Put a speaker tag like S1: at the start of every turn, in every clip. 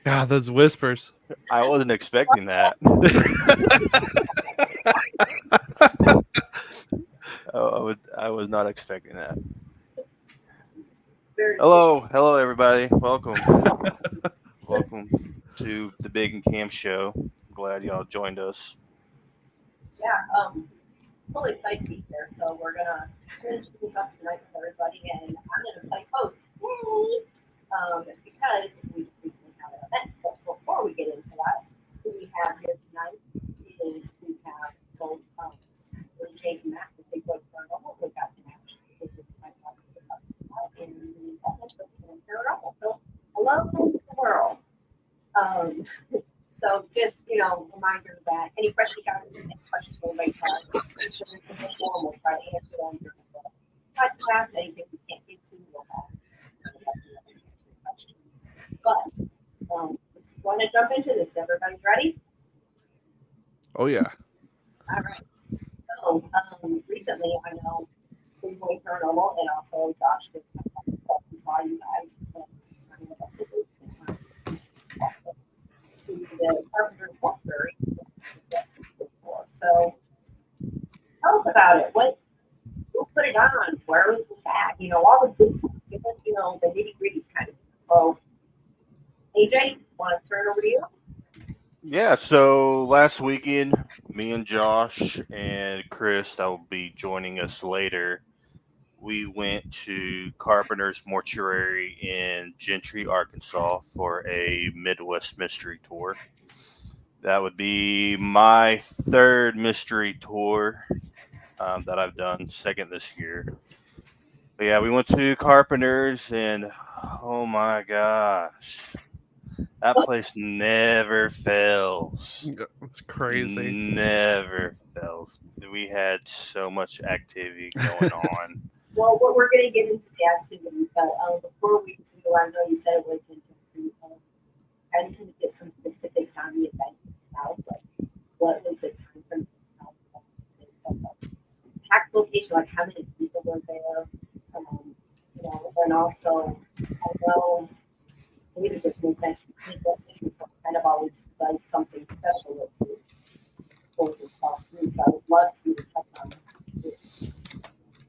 S1: God, those whispers.
S2: I wasn't expecting that. I was not expecting that. Hello, everybody. Welcome to the Big and KAM show. Glad y'all joined us.
S3: Yeah, fully excited to be here. So we're gonna finish things up tonight with everybody, and I'm gonna play host. Yay! Because we recently had an event. So before we get into that, who we have here tonight is we have both Jake and Matt with Big Boy Paranormal. We got them actually with my in the Paranormal. So hello to the world. Um, so just, reminder that any questions you got, any questions anybody has, just in the form, we'll try to answer them during the podcast. Anything we can't get to, we'll have questions. But let's want to jump into this. Everybody's ready?
S1: Oh yeah.
S3: All right. So recently, I know Big Boy Paranormal and also Josh did saw you guys to the Carpenter Mortuary. So tell us about it. Who put it on? Where was this at? All the good stuff. Give us, the nitty gritties kind of. So, AJ, want to turn it over to you?
S2: Yeah, so last weekend, me and Josh and Chris, that will be joining us later, we went to Carpenter's Mortuary in Gentry, Arkansas for a Midwest mystery tour. That would be my third mystery tour that I've done, second this year. But yeah, we went to Carpenter's, and oh my gosh, that place never fails.
S1: It's crazy.
S2: Never fails. We had so much activity going on.
S3: Well, we're going to get into the activity, but before we do, I know you said it was interesting. I need to get some specifics on the event itself. Like, what was the time frame? Packed location, like how many people were there? And also, I know maybe just make mention kind of always does something special with the courses talk too. So I would love to touch on that.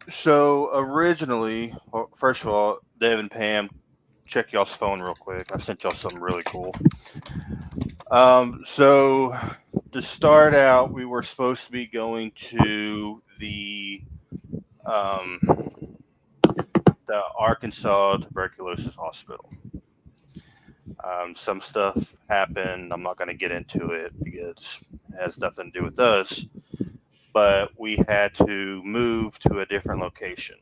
S2: So originally, well, first of all, Dave and Pam, check y'all's phone real quick. I sent y'all something really cool. So to start out, we were supposed to be going to um, the Arkansas Tuberculosis Hospital. Some stuff happened. I'm not going to get into it because it has nothing to do with us. But we had to move to a different location.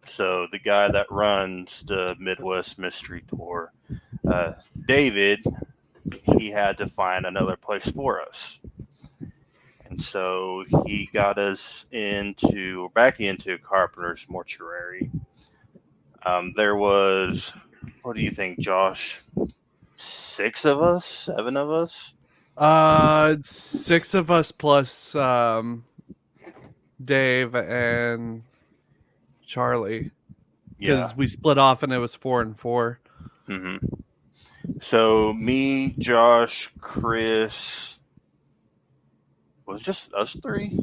S2: So the guy that runs the Midwest Mystery Tour, David, he had to find another place for us. And so he got us back into Carpenter's Mortuary. There was, what do you think, Josh? 6 of us? 7 of us?
S1: 6 of us plus Dave and Charlie.
S2: Yeah.
S1: Because we split off and it was 4 and 4.
S2: hmm So me, Josh, Chris, was it just us 3?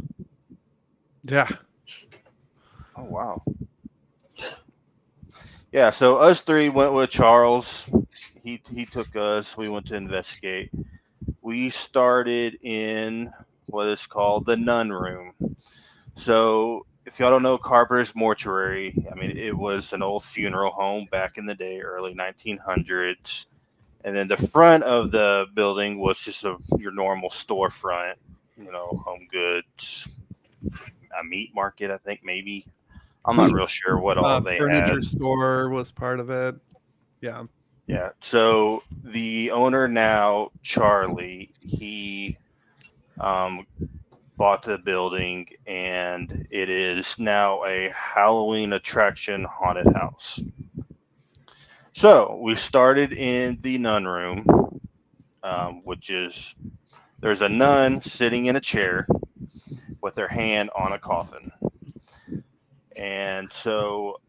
S1: Yeah.
S2: Oh wow. Yeah, so us 3 went with Charles. He took us. We went to investigate. We started in what is called the nun room. So if y'all don't know Carpenter's Mortuary, I mean it was an old funeral home back in the day, early 1900s. And then the front of the building was just your normal storefront, home goods, a meat market, I think maybe. I'm not real sure what all they
S1: Furniture
S2: had.
S1: store was part of it. Yeah.
S2: Yeah. So the owner now, Charlie, he bought the building, and it is now a Halloween attraction haunted house. So we started in the nun room, which is there's a nun sitting in a chair with her hand on a coffin. And so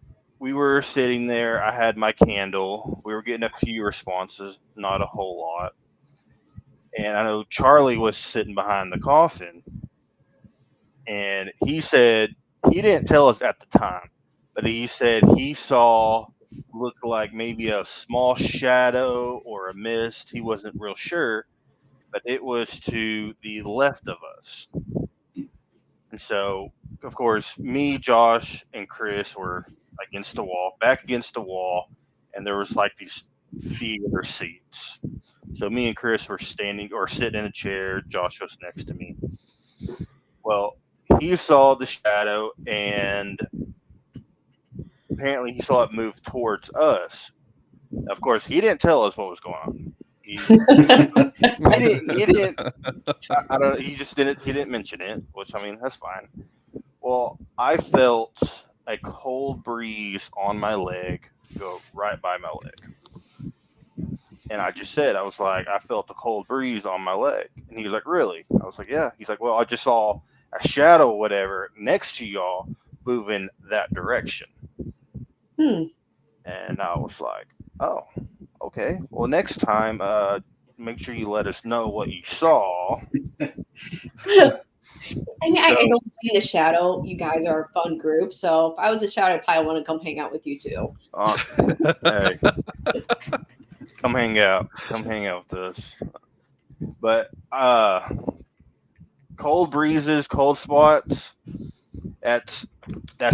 S2: we were sitting there. I had my candle. We were getting a few responses, not a whole lot. And I know Charlie was sitting behind the coffin, and he said he didn't tell us at the time, but he said he saw looked like maybe a small shadow or a mist. He wasn't real sure, but it was to the left of us. And so, of course, me, Josh, and Chris were against the wall, back against the wall, and there was like these theater seats. So me and Chris were standing or sitting in a chair. Josh was next to me. Well, he saw the shadow, and apparently he saw it move towards us. Of course, he didn't tell us what was going on. He didn't. He didn't. I don't. He just didn't. He didn't mention it, which I mean that's fine. Well, I felt a cold breeze on my leg go right by my leg, and I just said, I was like, I felt a cold breeze on my leg, and he was like, really? I was like, yeah. He's like, well, I just saw a shadow, or whatever, next to y'all moving that direction. And I was like, oh, okay. Well, next time, make sure you let us know what you saw.
S4: I mean, I don't mind the shadow. You guys are a fun group. So if I was a shadow, I'd probably want to come hang out with you too.
S2: Hey, come hang out. Come hang out with us. But cold breezes, cold spots, that's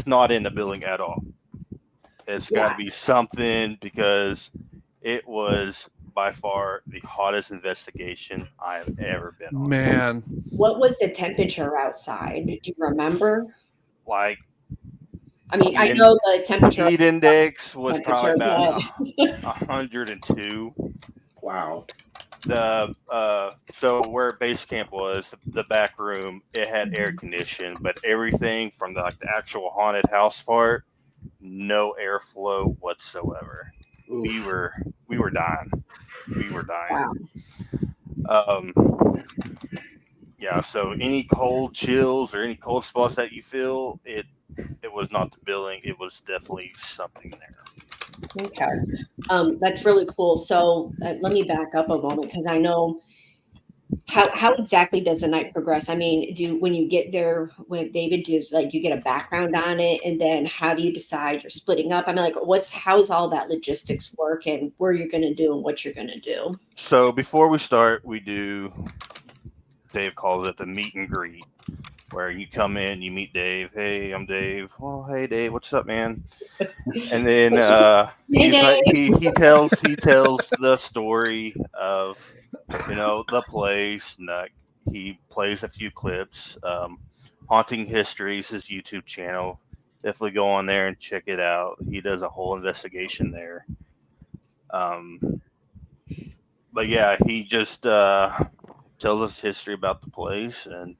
S2: not in the building at all. It's got to be something, because it was by far the hottest investigation I have ever been on.
S1: Man,
S4: What was the temperature outside? Do you remember?
S2: Like,
S4: I mean, I know the temperature.
S2: heat index was probably about
S4: but
S2: 102.
S5: Wow.
S2: So where base camp was, the back room, it had air conditioning, but everything from the actual haunted house part, no airflow whatsoever. We were dying. We were dying.
S4: Wow.
S2: Yeah. So any cold chills or any cold spots that you feel, it was not the building. It was definitely something there.
S4: Okay. That's really cool. So let me back up a moment, because I know how exactly does the night progress? I mean, when you get there, when David does, like, you get a background on it, and then how do you decide you're splitting up? I mean, like, how's all that logistics work, and where you're going to do and what you're going to do?
S2: So before we start, we do, Dave calls it the meet and greet, where you come in, you meet Dave. Hey, I'm Dave. Oh, hey Dave, what's up, man? And then he tells the story of, the place, and he plays a few clips. Haunting Histories, his YouTube channel. Definitely go on there and check it out. He does a whole investigation there. But yeah, he just tells us history about the place, and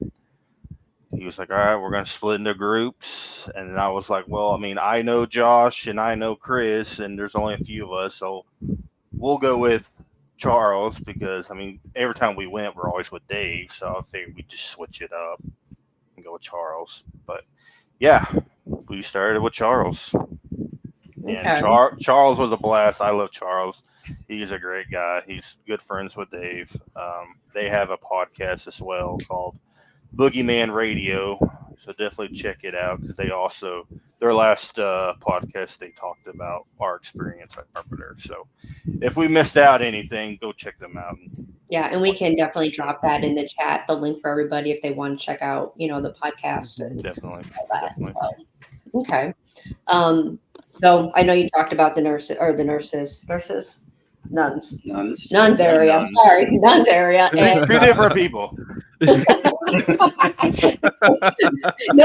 S2: he was like, all right, we're going to split into groups. And then I was like, well, I mean, I know Josh and I know Chris, and there's only a few of us, so we'll go with Charles, because, I mean, every time we went, we're always with Dave, so I figured we'd just switch it up and go with Charles. But yeah, we started with Charles. And Charles was a blast. I love Charles. He's a great guy. He's good friends with Dave. They have a podcast as well called Boogeyman Radio, so definitely check it out, because their last podcast, they talked about our experience at Carpenter. So if we missed out anything, go check them out.
S4: Yeah, and we can definitely drop that in the chat, the link for everybody if they want to check out, the podcast. And
S2: definitely.
S4: All that. So, okay. So I know you talked about the nuns area.
S2: Nuns.
S4: Sorry, nuns area. And,
S2: Two different people.
S4: no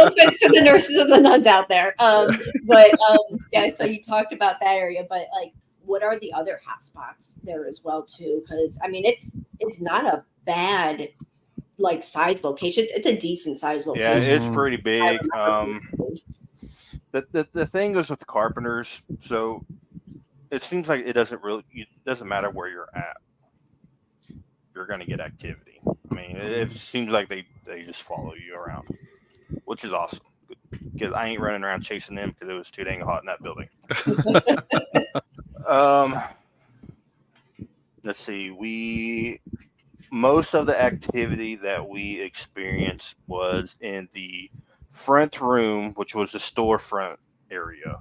S4: offense to the nurses and the nuns out there. Yeah, so you talked about that area, but like, what are the other hotspots there as well too? Because I mean, it's not a bad size location. It's a decent size location.
S2: Yeah, it's pretty big. The thing goes with the Carpenters, so it seems like it doesn't matter where you're at. You're going to get activity. I mean, it seems like they just follow you around, which is awesome, because I ain't running around chasing them, because it was too dang hot in that building. Um, let's see. Most of the activity that we experienced was in the front room, which was the storefront area.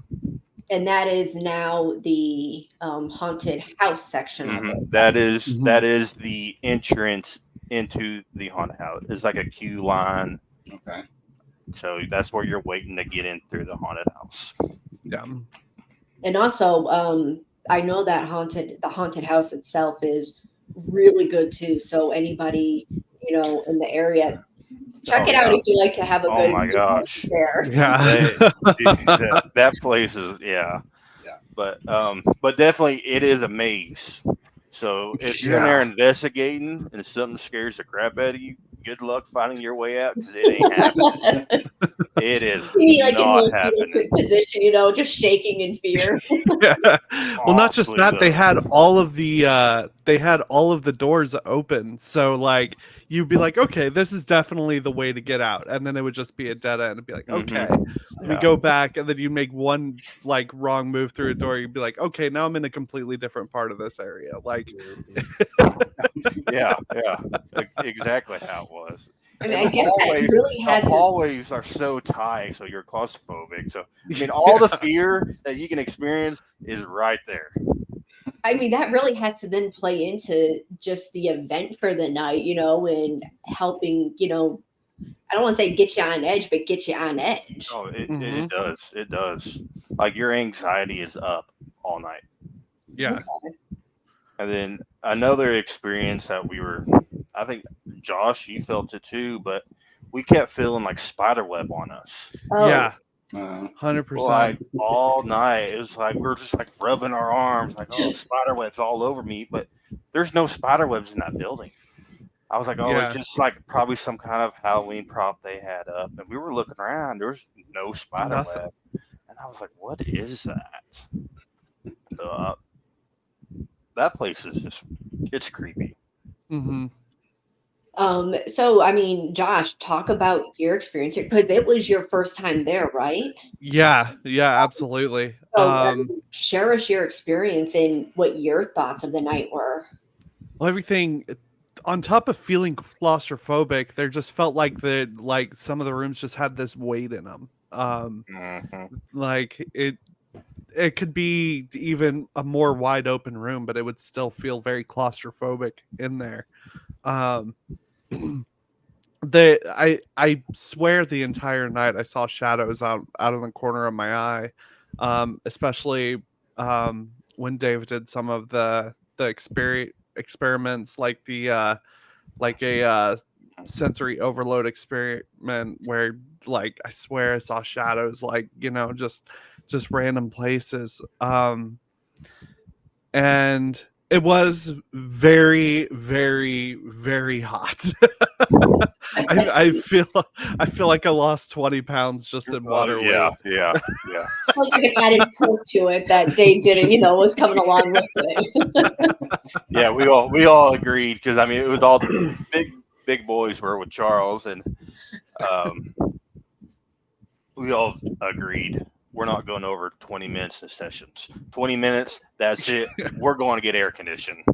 S4: And that is now the haunted house section of it.
S2: That is the entrance into the haunted house. It's like a queue line.
S5: Okay.
S2: So that's where you're waiting to get in through the haunted house.
S1: Yeah.
S4: And also, I know that the haunted house itself is really good too. So anybody, in the area, check it out if you like to have a
S2: Oh
S4: good
S2: my gosh.
S4: there.
S1: Yeah.
S2: That place is
S5: Yeah.
S2: but definitely it is a maze. So if you're in there investigating and something scares the crap out of you, good luck finding your way out because it ain't happening. It is
S4: Maybe like in
S2: not
S4: the
S2: happening.
S4: position, just shaking in fear.
S1: Yeah. Well, not just
S2: Honestly,
S1: that, they
S2: though.
S1: had all of the doors open. So like you'd be like, okay, this is definitely the way to get out. And then it would just be a dead end and be like, okay. We
S2: Yeah.
S1: go back, and then you make one like wrong move through a door, you'd be like, okay, now I'm in a completely different part of this area. Like
S2: Yeah, exactly how it was.
S4: I mean,
S2: And
S4: I guess that really had
S2: the
S4: to.
S2: hallways are so tight, so you're claustrophobic. So I mean, all the fear that you can experience is right there.
S4: I mean, that really has to then play into just the event for the night, and helping, I don't want to say get you on edge, but get you on edge.
S2: Oh, it
S1: Mhm.
S2: does. It does. Like your anxiety is up all night.
S1: yeah.
S2: And then another experience that I think Josh, you felt it too, but we kept feeling like spider web on us.
S4: Oh,
S1: Yeah.
S5: Uh,
S1: 100%.
S2: Like all night. It was like we were just like rubbing our arms, like, oh, spider webs all over me. But there's no spider webs in that building. I was like, oh,
S1: Yeah.
S2: it's just like probably some kind of Halloween prop they had up. And we were looking around, there was no spider
S1: Nothing.
S2: web. And I was like, what is that? That place is it's creepy.
S1: Mm-hmm.
S4: So I mean, Josh, talk about your experience because it was your first time there, right?
S1: Yeah, absolutely.
S4: So share us your experience and what your thoughts of the night were.
S1: Well, everything on top of feeling claustrophobic, there just felt like some of the rooms just had this weight in them. Like it could be even a more wide open room, but it would still feel very claustrophobic in there. I swear the entire night I saw shadows out of the corner of my eye, especially when Dave did some of the experiments, like a sensory overload experiment where like I swear I saw shadows, like just random places, and it was very, very, very hot. I feel like I lost 20 pounds just in water weight.
S2: Yeah.
S4: It was like an added perk to it that they didn't, was coming along with it.
S2: Yeah, we all agreed because I mean it was all the big boys were with Charles, and we all agreed we're not going over 20 minutes in sessions. 20 minutes, that's it. We're going to get air conditioned.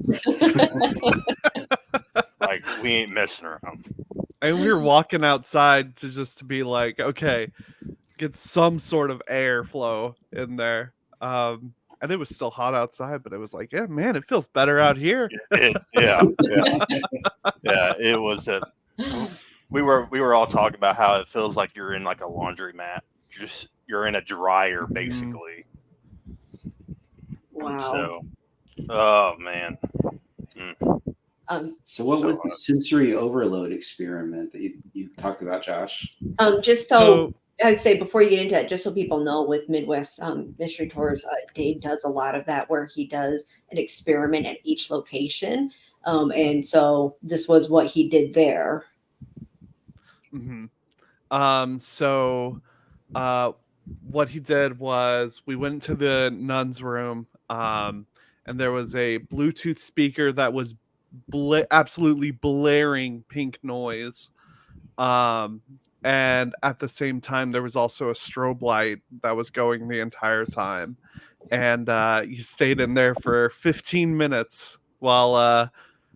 S2: Like we ain't messing around.
S1: And we were walking outside to be like, okay, get some sort of airflow in there. And it was still hot outside, but it was like, yeah, man, it feels better out here.
S2: Yeah. It was we were all talking about how it feels like you're in like a laundromat. Just you're in a dryer basically.
S4: Wow.
S2: So, oh man.
S5: So what was the sensory overload experiment that you talked about, Josh?
S4: Just so I'd say before you get into it, just so people know, with Midwest Mystery Tours, Dave does a lot of that where he does an experiment at each location. And so this was what he did there.
S1: Mm-hmm. So what he did was we went to the nun's room, and there was a Bluetooth speaker that was absolutely blaring pink noise. and at the same time there was also a strobe light that was going the entire time, and you stayed in there for 15 minutes while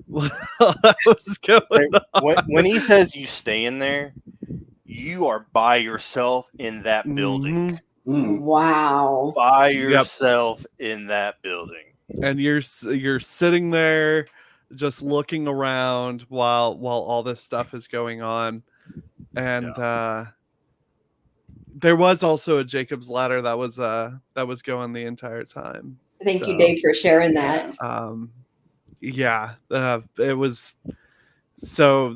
S1: while that was going
S2: Like,
S1: on.
S2: when he says you stay in there, you are by yourself in that building.
S1: Mhm.
S4: Wow.
S2: By
S1: Yep.
S2: yourself in that building.
S1: And you're sitting there just looking around while all this stuff is going on, and there was also a Jacob's ladder that was going the entire time.
S4: Thank you,
S1: So,
S4: Dave, for sharing that.
S1: yeah, it was. So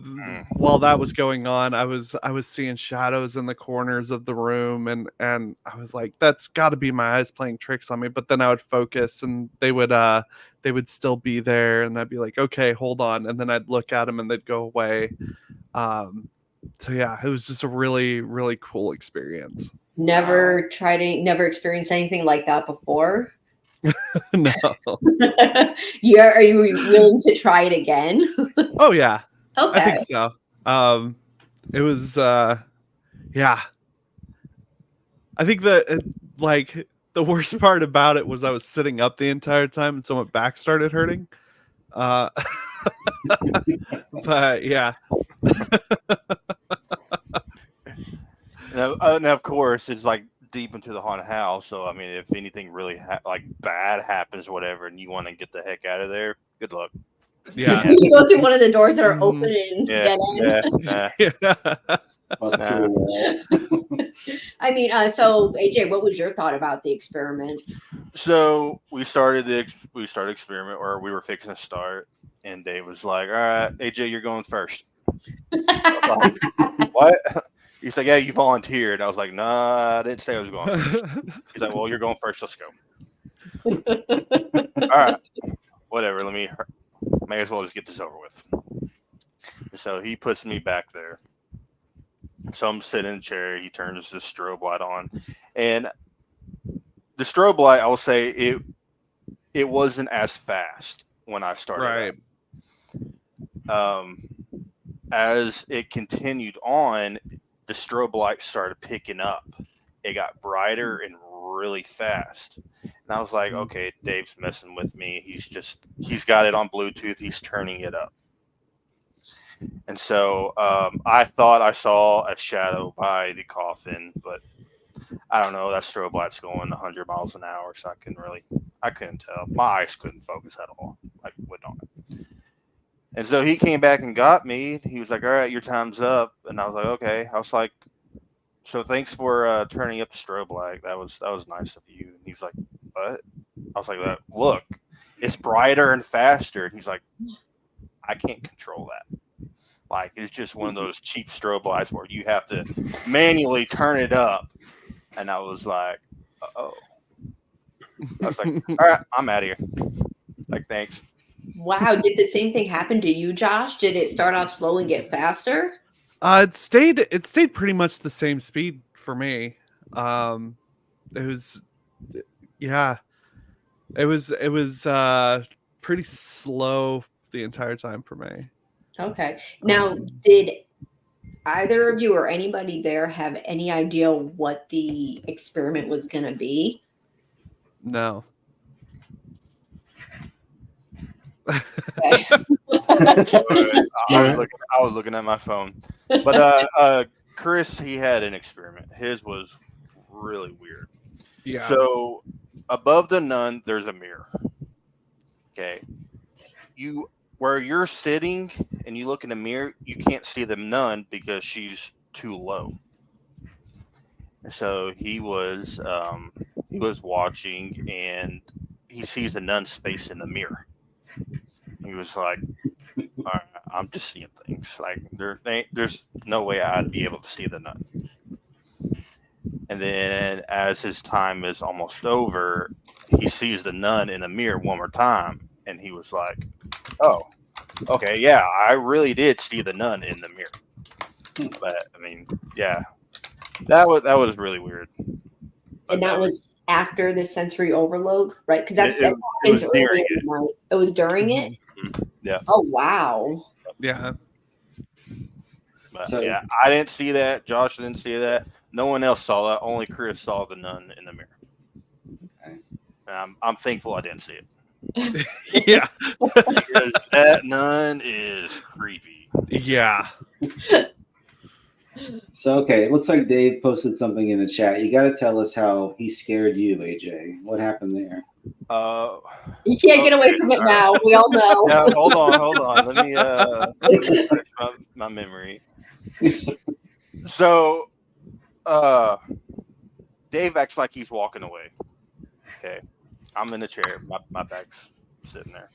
S1: while that was going on, I was seeing shadows in the corners of the room, and I was like, that's got to be my eyes playing tricks on me. But then I would focus, and they would still be there, and I'd be like, okay, hold on, and then I'd look at them, and they'd go away. So yeah, it was just a really, really cool experience.
S4: Never experienced anything like that before.
S1: No.
S4: Are you willing to try it again?
S1: Oh yeah.
S4: Okay.
S1: I think so. It was yeah. I think that like the worst part about it was I was sitting up the entire time, and so my back started hurting. But yeah.
S2: Now, of course, it's like deep into the haunted house. So I mean, if anything really like bad happens, or whatever, and you want to get the heck out of there, good luck.
S1: Yeah.
S4: You go through one of the doors that are
S1: Mhm.
S4: open and
S2: Yeah,
S4: get in.
S1: Yeah.
S5: Bust
S2: Nah.
S5: through the wall.
S4: I mean, so AJ, what was your thought about the experiment?
S2: So we started experiment, or we were fixing to start, and Dave was like, "All right, AJ, you're going first." I was like, what? He's like, "Yeah, you volunteered." I was like, "Nah, I didn't say I was going first." He's like, "Well, you're going first. Let's go." All right, whatever. May as well just get this over with. And so he puts me back there. So I'm sitting in a chair. He turns the strobe light on, and the strobe light, I will say it wasn't as fast when I started
S1: Right.
S2: as it continued on, the strobe light started picking up. It got brighter and really fast. And I was like, okay, Dave's messing with me. He's got it on Bluetooth. He's turning it up. And so I thought I saw a shadow by the coffin, but I don't know. That strobe light's going 100 miles an hour, so I couldn't tell. My eyes couldn't focus at all. Like, would not. And so he came back and got me. He was like, all right, your time's up. And I was like, okay. I was like, so thanks for turning up the strobe light. That was nice of you. And he was like, what? I was like, look, it's brighter and faster. And he's like, I can't control that. Like, it's just one of those cheap strobe lights where you have to manually turn it up. And I was like, oh. I was like, all right, I'm out of here. Like, thanks.
S4: Wow, did the same thing happen to you, Josh? Did it start off slow and get faster?
S1: It stayed pretty much the same speed for me. It was yeah. It was pretty slow the entire time for me.
S4: Okay. Now, did either of you or anybody there have any idea what the experiment was going to be?
S1: No.
S4: Okay.
S2: I was looking at my phone. But Chris, he had an experiment. His was really weird.
S1: Yeah.
S2: So above the nun, there's a mirror. Okay. Where you're sitting and you look in the mirror, you can't see the nun because she's too low. So he was watching, and he sees the nun's face in the mirror. He was like, all right, I'm just seeing things. Like, there's no way I'd be able to see the nun. And then as his time is almost over, he sees the nun in the mirror one more time, and he was like, oh, okay, yeah, I really did see the nun in the mirror. But I mean, yeah, that was really weird. But
S4: And that was after the sensory overload, right? Because that
S2: it
S4: happens
S2: was
S4: early
S2: during
S4: in the night. It was during it?
S2: Yeah.
S4: Oh, wow.
S1: Yeah.
S2: But
S5: So-
S2: yeah, I didn't see that. Josh didn't see that. No one else saw that. Only Chris saw the nun in the mirror.
S5: Okay.
S2: And I'm thankful I didn't see it
S1: Yeah.
S2: because that nun is creepy.
S1: Yeah.
S5: So okay, it looks like Dave posted something in the chat. You got to tell us how he scared you, AJ. What happened there?
S4: You can't get away
S2: Okay,
S4: from it
S2: all
S4: now. We all know.
S2: Now, hold on. Let me refresh my memory. So, Dave acts like he's walking away. Okay, I'm in the chair. My bag's sitting there,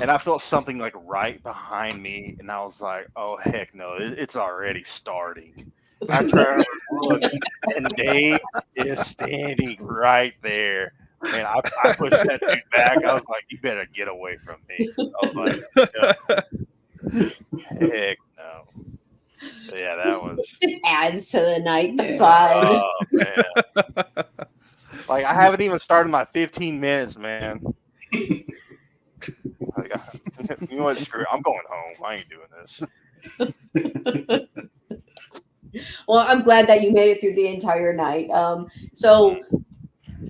S2: and I felt something like right behind me, and I was like, "Oh heck no! It's already starting." I turn and look, and Dave is standing right there. Man, I pushed that dude back. I was like, "You better get away from me." I was like, no, "Heck no!" But yeah, that was.
S4: Just adds to the night, the
S5: Yeah.
S4: fun.
S2: Oh man! Like I haven't even started my 15 minutes, man. Like, you know what? Screw it. I'm going home. I ain't doing this.
S4: Well, I'm glad that you made it through the entire night. So,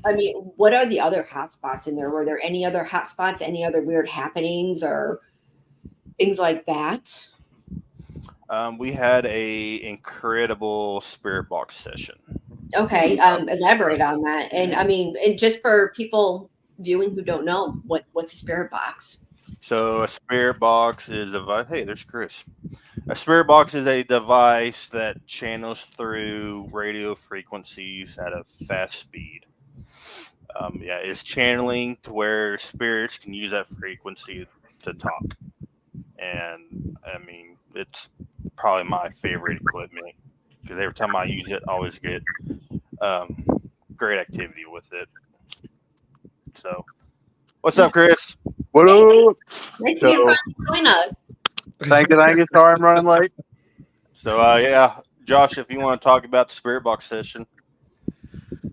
S4: I mean, what are the other hot spots in there? Were there any other hot spots, any other weird happenings or things like that?
S2: We had a incredible spirit box session.
S4: Okay, elaborate on that. And I mean, and just for people viewing who don't know, what's a spirit box?
S2: So a spirit box is a device. Hey, there's Chris. A spirit box is a device that channels through radio frequencies at a fast speed. Yeah, it's channeling to where spirits can use that frequency to talk. And I mean, it's probably my favorite equipment because every time I use it, I always get great activity with it. So, what's up, Chris?
S6: What up?
S4: Nice to be
S2: So,
S4: join us.
S6: Thank you. Sorry I'm running late.
S2: so yeah, Josh, if you want to talk about the spirit box session.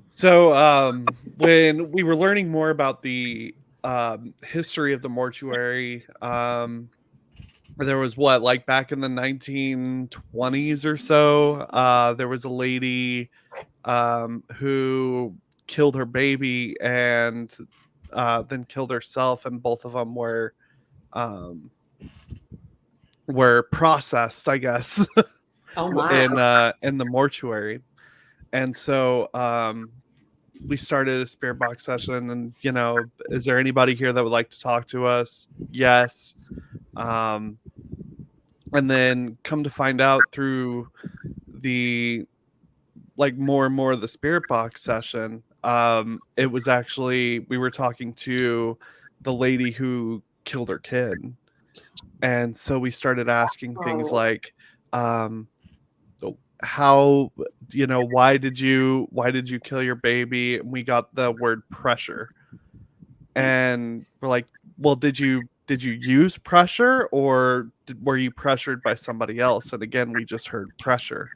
S1: So when we were learning more about the history of the mortuary, there was like back in the 1920s or so, there was a lady who killed her baby and then killed herself, and both of them were processed, I guess,
S4: Oh my.
S1: in the mortuary. And so we started a spirit box session, and is there anybody here that would like to talk to us? Yes. And then come to find out through the more and more of the spirit box session, it was actually, we were talking to the lady who killed her kid. And so we started asking things like, how, why did you kill your baby? And we got the word pressure, and we're like, well, did you use pressure, or were you pressured by somebody else? And again, we just heard pressure.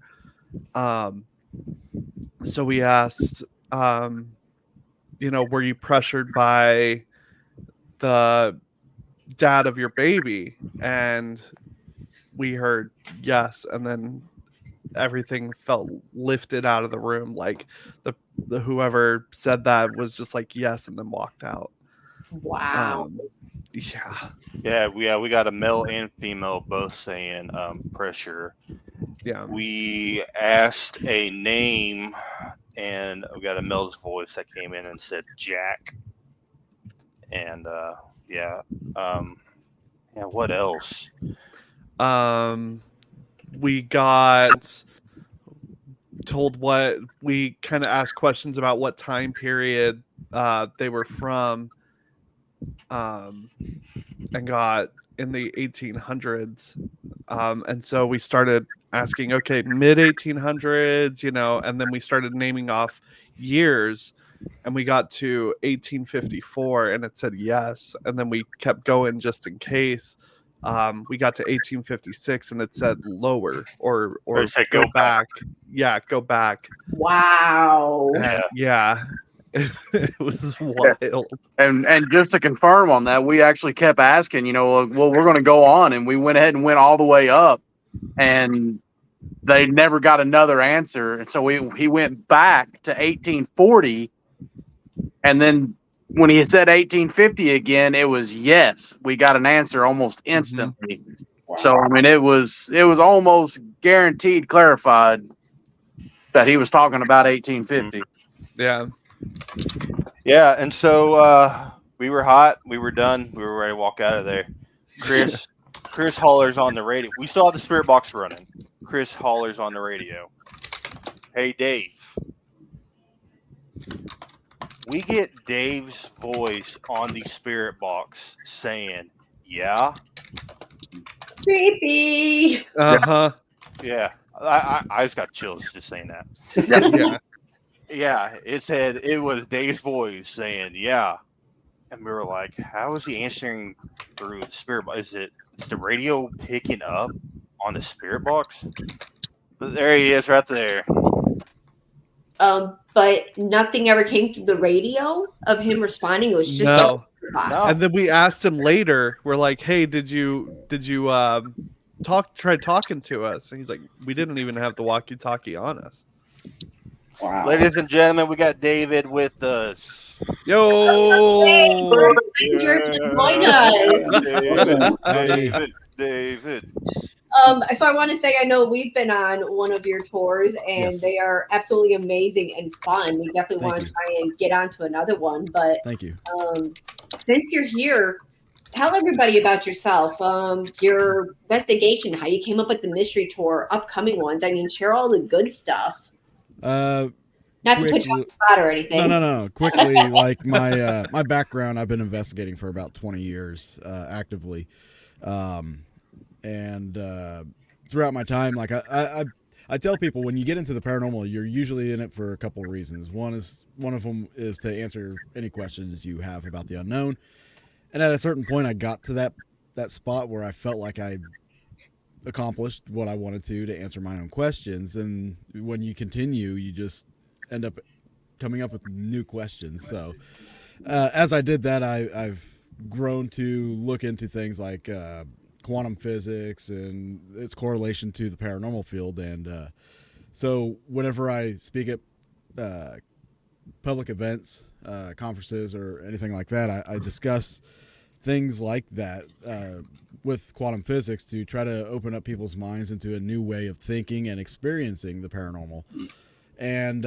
S1: So we asked, were you pressured by the dad of your baby? And we heard yes. And then everything felt lifted out of the room. Like the whoever said that was just like, yes, and then walked out.
S4: Wow.
S1: Yeah.
S2: We got a male and female both saying pressure.
S1: Yeah.
S2: We asked a name, and we got a male's voice that came in and said Jack. And what else?
S1: We got told what, we kind of asked questions about what time period they were from, and got in the 1800s. And so we started asking, okay, mid 1800s, and then we started naming off years, and we got to 1854 and it said yes. And then we kept going just in case. We got to 1856 and it said lower, or
S2: It said
S1: go
S2: go
S1: back. Yeah, go back.
S4: Wow.
S1: And yeah. It was wild.
S6: And just to confirm on that, we actually kept asking, well, we're going to go on, and we went ahead and went all the way up and they never got another answer. And so he went back to 1840, and then when he said 1850 again, it was yes, we got an answer almost instantly.
S5: Wow.
S6: So I mean, it was almost guaranteed clarified that he was talking about 1850.
S1: Yeah.
S2: Yeah, and so we were hot, we were done, we were ready to walk out of there. Chris hollers on the radio. We still have the spirit box running. Chris hollers on the radio. Hey Dave. We get Dave's voice on the spirit box saying, "Yeah,
S4: Creepy.
S1: Uh-huh.
S2: yeah." I just got chills just saying that.
S1: Yeah.
S2: Yeah, it was Dave's voice saying, "Yeah," and we were like, "How is he answering through the spirit box? Is the radio picking up on the spirit box?" But there he is, right there.
S4: But nothing ever came through the radio of him responding. It was just
S1: No.
S2: No.
S1: And then we asked him later, we're like, hey, did you try talking to us? And he's like, we didn't even have the walkie-talkie on us.
S5: Wow.
S2: Ladies and gentlemen, we got David with us.
S1: Yo.
S4: Hey, first stranger to join us.
S2: David.
S4: So I want to say, I know we've been on one of your tours, and
S7: Yes.
S4: they are absolutely amazing and fun. We definitely
S7: Thank
S4: want to
S7: you.
S4: try and get onto another one. But
S7: Thank you.
S4: since you're here, tell everybody about yourself, your investigation, how you came up with the mystery tour, upcoming ones. I mean, share all the good stuff. Not to put you on the spot or anything.
S7: No. Quickly, like my background, I've been investigating for about 20 years actively, and throughout my time, like I tell people, when you get into the paranormal, you're usually in it for a couple of reasons. One of them is to answer any questions you have about the unknown, and at a certain point, I got to that spot where I felt like I accomplished what I wanted to answer my own questions. And when you continue, you just end up coming up with new questions. So as I did that, I've grown to look into things like quantum physics and its correlation to the paranormal field. And so whenever I speak at public events, conferences, or anything like that, I discuss things like that with quantum physics to try to open up people's minds into a new way of thinking and experiencing the paranormal. And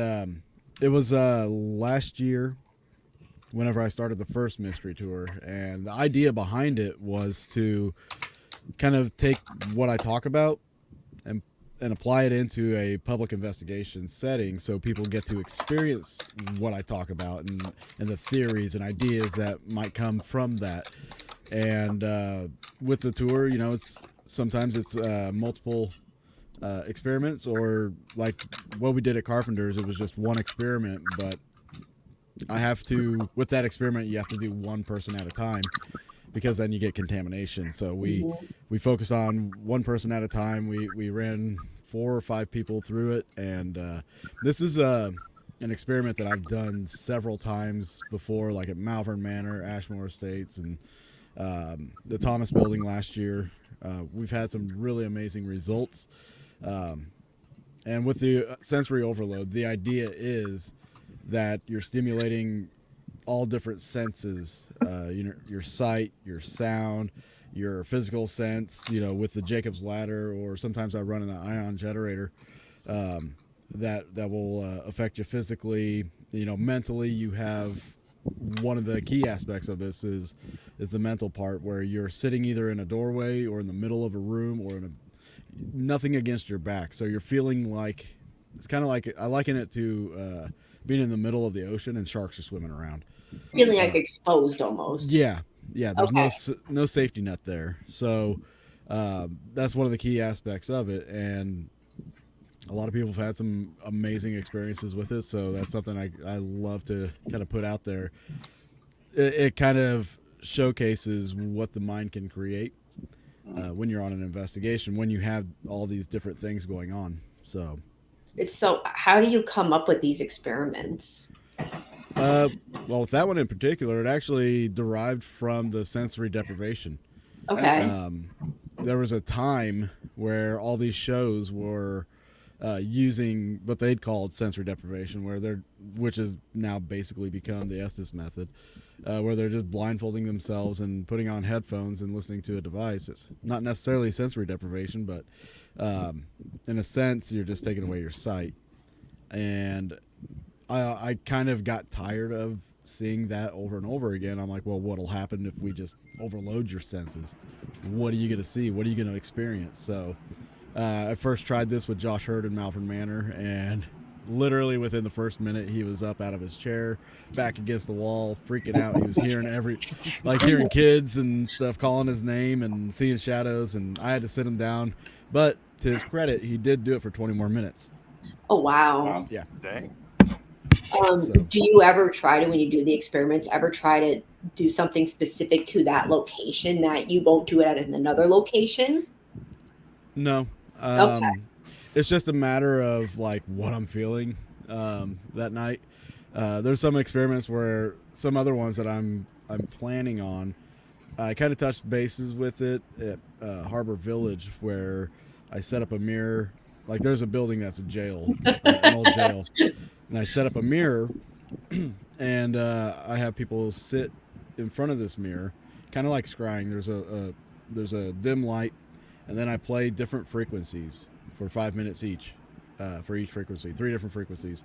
S7: it was last year whenever I started the first mystery tour, and the idea behind it was to kind of take what I talk about and apply it into a public investigation setting, so people get to experience what I talk about and the theories and ideas that might come from that. And with the tour, you know, sometimes it's multiple experiments, or like what we did at Carpenter's, it was just one experiment, but with that experiment, you have to do one person at a time, because then you get contamination. So we focus on one person at a time. We ran 4 or 5 people through it, and this is an experiment that I've done several times before, like at Malvern Manor, Ashmore Estates, and the Thomas Building last year. We've had some really amazing results. And with the sensory overload, the idea is that you're stimulating all different senses, your sight, your sound, your physical sense, with the Jacob's ladder, or sometimes I run an ion generator that will affect you physically. Mentally, you have one of the key aspects of this is the mental part, where you're sitting either in a doorway or in the middle of a room, or nothing against your back. So you're feeling like, it's kind of like, I liken it to being in the middle of the ocean and sharks are swimming around.
S4: Feeling like exposed almost.
S7: Yeah. There's
S4: Okay.
S7: no safety net there. So that's one of the key aspects of it, and a lot of people have had some amazing experiences with it. So that's something I love to kind of put out there. It kind of showcases what the mind can create when you're on an investigation, when you have all these different things going on. So
S4: how do you come up with these experiments?
S7: Well, with that one in particular, it actually derived from the sensory deprivation.
S4: Okay.
S7: There was a time where all these shows were using what they'd called sensory deprivation, which has now basically become the Estes method, where they're just blindfolding themselves and putting on headphones and listening to a device. It's not necessarily sensory deprivation, but in a sense, you're just taking away your sight. And I kind of got tired of seeing that over and over again. I'm like, well, what'll happen if we just overload your senses? What are you going to see? What are you going to experience? So I first tried this with Josh Hurd in Malvern Manor, and literally within the first minute, he was up out of his chair, back against the wall, freaking out. He was hearing hearing kids and stuff calling his name and seeing shadows, and I had to sit him down. But to his credit, he did do it for 20 more minutes.
S4: Oh, wow.
S5: Wow.
S7: Yeah.
S2: Dang.
S7: So-
S4: Do you ever try to, when you do the experiments, ever try to do something specific to that location that you won't do it at another location?
S7: No.
S4: Okay.
S7: It's just a matter of like what I'm feeling that night. There's some experiments where some other ones that I'm planning on. I kind of touched bases with it at Harbor Village, where I set up a mirror. Like there's a building that's a jail, an old jail, and I set up a mirror, and I have people sit in front of this mirror, kind of like scrying. There's a dim light, and then I play different frequencies for 5 minutes each, for each frequency, 3 different frequencies.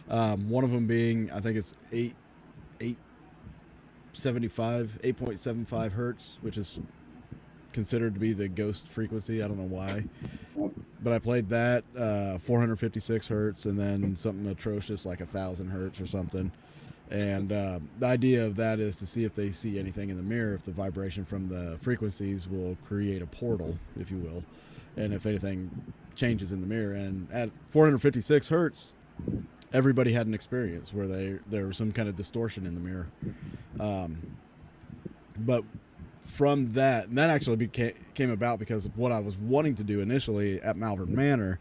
S7: One of them being, I think it's 8.75 hertz, which is considered to be the ghost frequency. I don't know why, but I played that 456 hertz, and then something atrocious like 1,000 hertz or something. And the idea of that is to see if they see anything in the mirror, if the vibration from the frequencies will create a portal, if you will, and if anything changes in the mirror. And at 456 hertz, everybody had an experience where there was some kind of distortion in the mirror. But from that, and that actually came about because of what I was wanting to do initially at Malvern Manor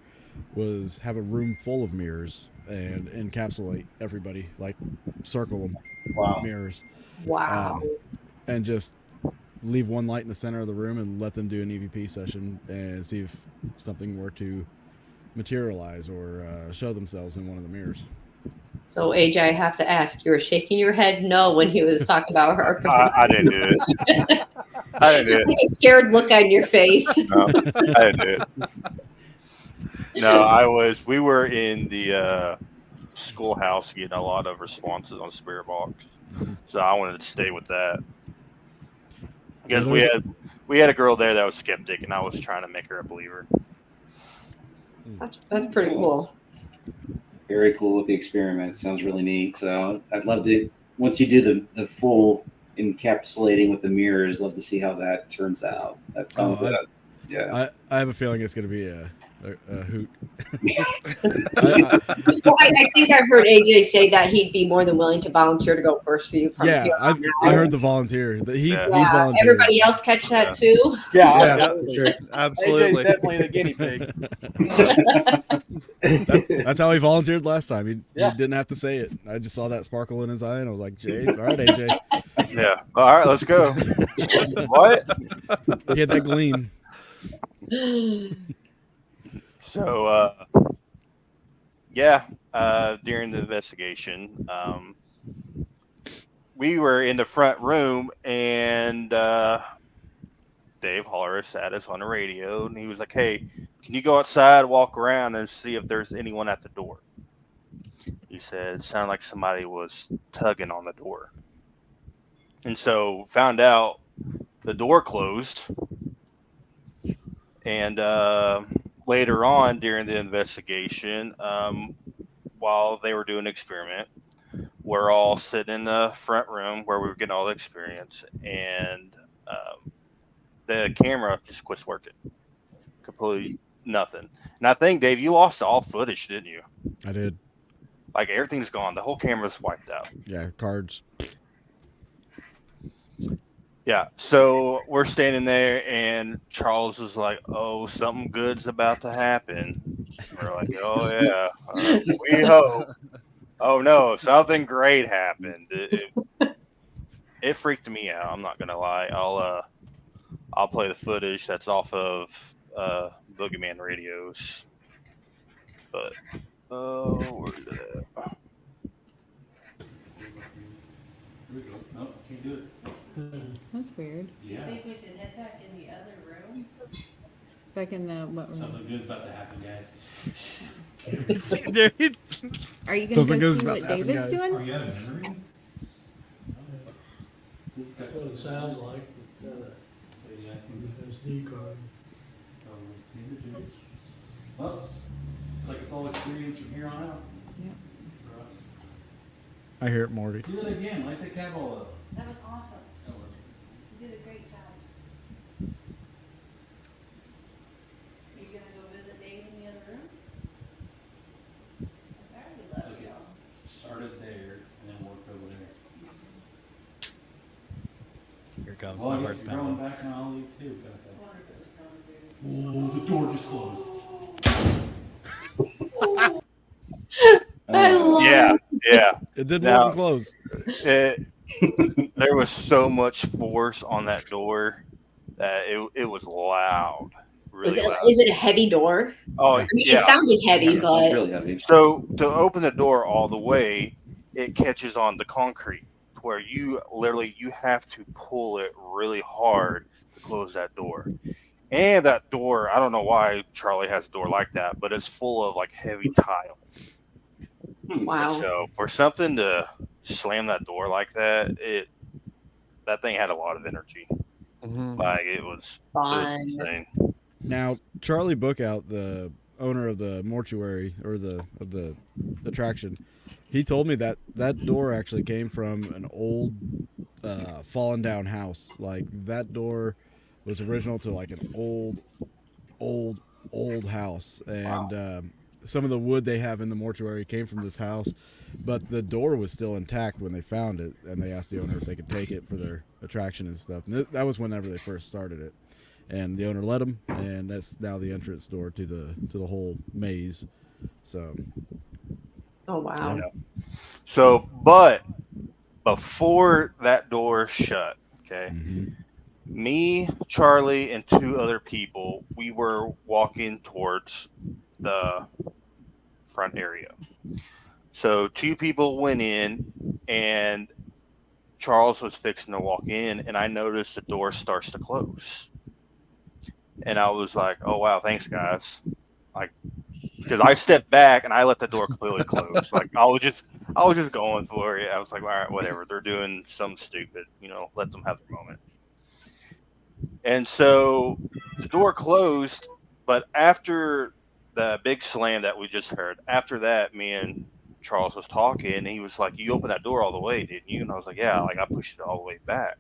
S7: was have a room full of mirrors and encapsulate everybody, like circle them with mirrors.
S4: Wow.
S7: And just leave one light in the center of the room and let them do an EVP session and see if something were to materialize or show themselves in one of the mirrors.
S4: So AJ, I have to ask, you were shaking your head no when he was talking about her.
S2: I didn't do it. I didn't do it.
S4: A scared look on your face.
S2: No, I didn't do it. No, we were in the schoolhouse getting a lot of responses on Spirit Box. So I wanted to stay with that. Because we had a girl there that was skeptic, and I was trying to make her a believer.
S4: That's pretty cool.
S5: Very cool with the experiment. Sounds really neat. So I'd love to, once you do the full encapsulating with the mirrors, love to see how that turns out. That sounds yeah.
S7: I have a feeling it's going to be a hoot.
S4: Well, I think I've heard AJ say that he'd be more than willing to volunteer to go first for you. From
S7: Yeah,
S4: here on
S7: I
S4: out.
S7: heard the volunteer. He
S4: Yeah,
S7: volunteered.
S4: everybody else catch that too?
S1: Yeah, sure. Absolutely.
S8: AJ's definitely the guinea pig.
S7: That's how he volunteered last time. He
S8: Yeah.
S7: didn't have to say it. I just saw that sparkle in his eye, and I was like, "Jay, all right, AJ."
S2: Yeah. All right, let's go. What?
S7: He had that gleam.
S2: So, during the investigation, we were in the front room, and Dave Horace had us on the radio, and he was like, "Hey, can you go outside, walk around, and see if there's anyone at the door?" He said it sounded like somebody was tugging on the door. And so found out the door closed. And later on during the investigation, while they were doing an experiment, we're all sitting in the front room where we were getting all the experience, and the camera just quits working. Completely nothing. And I think, Dave, you lost all footage, didn't you?
S7: I did.
S2: Like, everything's gone. The whole camera's wiped out.
S7: Yeah, cards.
S2: Yeah, so we're standing there, and Charles is like, "Oh, something good's about to happen." We're like, "Oh yeah, we hope." Oh no, something great happened. It freaked me out. I'm not gonna lie. I'll play the footage that's off of boogeyman radios. But where is it at?
S9: Here we go. No, I can't do it.
S10: That's weird.
S9: Yeah.
S11: I think we should head back in the other room.
S10: Back in the what room?
S9: Something good's about to happen, guys.
S10: Are you gonna
S7: Something
S10: go
S7: good's
S10: see
S7: about
S10: what
S7: to happen,
S10: David's
S7: guys.
S9: Oh,
S10: doing?
S9: you have a memory? This has got
S12: That's what it sounds like.
S9: Yeah, I think
S12: SD card.
S9: probably. Well, it's like it's all experience from here on out
S10: Yep.
S9: for us.
S7: I hear it, Morty.
S9: Do that again. Light the candle up.
S11: That was awesome.
S9: That was-
S11: You did a great job. Are you gonna go visit Dave in the other room? I already
S9: It's
S11: love
S9: like it
S11: y'all.
S9: started there and then worked over there.
S13: Here comes
S9: Well, I
S13: my
S9: guess
S13: heart's
S9: you're going
S13: pounding.
S9: back and I'll leave too. Got
S11: I
S9: that.
S11: wonder if it was coming through.
S9: Oh, the door just closed.
S4: I love
S2: Yeah, yeah.
S7: It didn't
S2: Now-
S7: open close.
S2: There was so much force on that door that it was loud, really loud.
S4: Is it a heavy door?
S2: Oh
S4: I mean,
S2: yeah.
S4: it sounded heavy,
S5: Yeah, it sounds
S4: but
S5: really heavy.
S2: So to open the door all the way, it catches on the concrete, where you have to pull it really hard to close that door. And that door, I don't know why Charlie has a door like that, but it's full of like heavy tile.
S4: wow.
S2: So for something to slam that door like that, that thing had a lot of energy.
S1: Mhm.
S2: Like it was
S4: Fun.
S2: insane.
S7: Now, Charlie Bookout, the owner of the mortuary or of the attraction, he told me that that door actually came from an old fallen down house. Like that door was original to like an old house, and some of the wood they have in the mortuary came from this house, but the door was still intact when they found it, and they asked the owner if they could take it for their attraction and stuff. And that was whenever they first started it, and the owner let them, and that's now the entrance door to the whole maze. So
S4: Oh wow.
S2: Yeah. So, but before that door shut, okay, me, Charlie, and two other people, we were walking towards the front area. So two people went in, and Charles was fixing to walk in, and I noticed the door starts to close. And I was like, "Oh wow, thanks guys!" Like, because I stepped back and I let the door completely close. Like I was just going for it. I was like, "All right, whatever. They're doing something stupid, let them have their moment." And so the door closed, but after the big slam that we just heard, after that, me and Charles was talking, and he was like, "You opened that door all the way, didn't you?" And I was like, "Yeah, like I pushed it all the way back."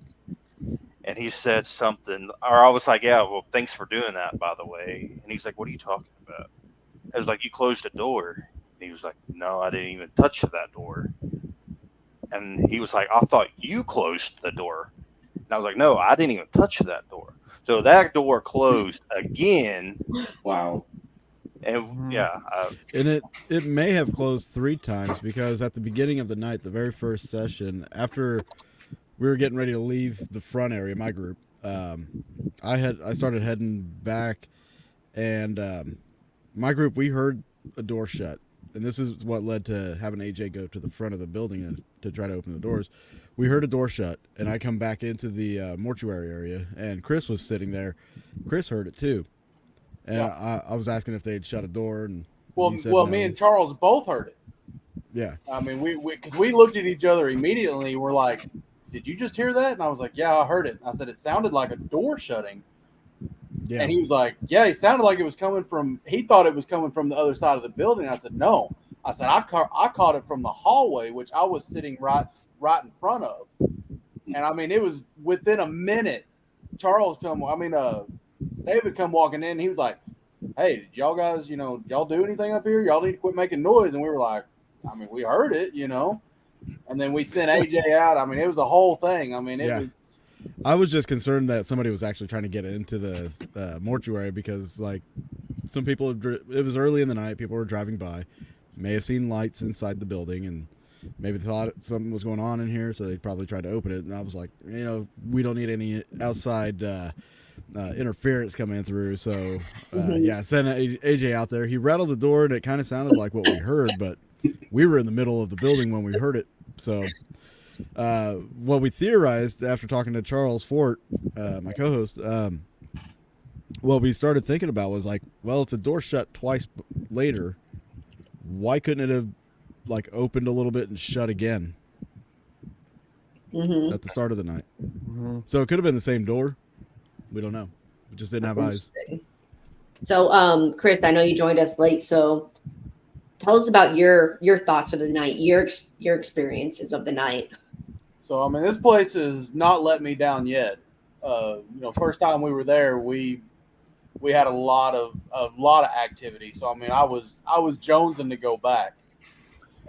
S2: And he said something, or I was like, "Yeah, well, thanks for doing that, by the way." And he's like, "What are you talking about?" I was like, "You closed the door." And he was like, "No, I didn't even touch that door." And he was like, "I thought you closed the door." And I was like, "No, I didn't even touch that door." So that door closed again.
S5: Wow.
S2: And yeah,
S7: and it may have closed 3 times, because at the beginning of the night, the very first session, after we were getting ready to leave the front area, my group, I started heading back, and my group, we heard a door shut, and this is what led to having AJ go to the front of the building to try to open the doors. We heard a door shut, and I come back into the mortuary area, and Chris was sitting there. Chris heard it too, and I was asking if they'd shut a door, and he said
S8: Well,
S7: no.
S8: me and Charles both heard it.
S7: Yeah.
S8: I mean, because we looked at each other immediately. We're like, "Did you just hear that?" And I was like, "Yeah, I heard it." I said, "It sounded like a door shutting."
S7: Yeah.
S8: And he was like, "Yeah, it sounded like it was coming from." He thought it was coming from the other side of the building. I said, "No." I said, "I caught it from the hallway, which I was sitting right in front of." And I mean, it was within a minute. David come walking in. And he was like, "Hey, did y'all guys, y'all do anything up here? Y'all need to quit making noise." And we were like, "I mean, we heard it, And then we sent AJ out. I mean, it was a whole thing. I mean, it was.
S7: I was just concerned that somebody was actually trying to get into the mortuary, because like some people, it was early in the night, people were driving by, may have seen lights inside the building, and maybe thought something was going on in here, so they probably tried to open it. And I was like, we don't need any outside interference coming through. So yeah, sent AJ out there. He rattled the door, and it kind of sounded like what we heard, but we were in the middle of the building when we heard it. So what we theorized after talking to Charles Fort, my co-host, what we started thinking about was like, well, if the door shut twice later, why couldn't it have like opened a little bit and shut again at the start of the night? So it could have been the same door. We don't know. We just didn't have eyes.
S4: So, Chris, I know you joined us late, so tell us about your thoughts of the night, your experiences of the night.
S8: So, I mean, this place has not let me down yet. First time we were there, we had a lot of activity. So, I mean, I was jonesing to go back.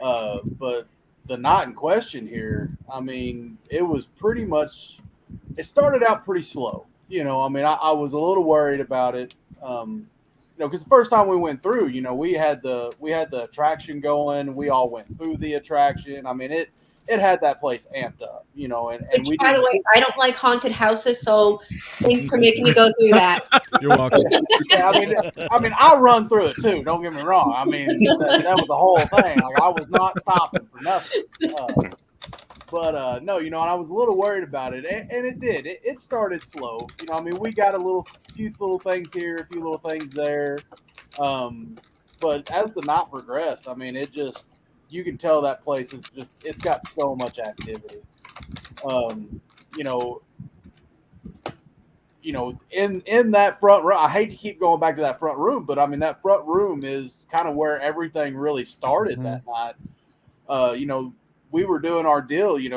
S8: But the night in question here, I mean, it was pretty much. It started out pretty slow. I mean, I was a little worried about it. Because the first time we went through, we had the attraction going. We all went through the attraction. I mean, it had that place amped up, and
S4: Which, by the way, I don't like haunted houses, so thanks for making me go through that.
S7: You're welcome.
S8: Yeah, I mean, I run through it too. Don't get me wrong. I mean, that was the whole thing. Like, I was not stopping for nothing. But no, and I was a little worried about it, and it did. It started slow. I mean, we got a few little things here, a few little things there. But as the night progressed, I mean, you can tell that place is it's got so much activity. In that front room, I hate to keep going back to that front room, but I mean, that front room is kind of where everything really started that night. We were doing our deal, we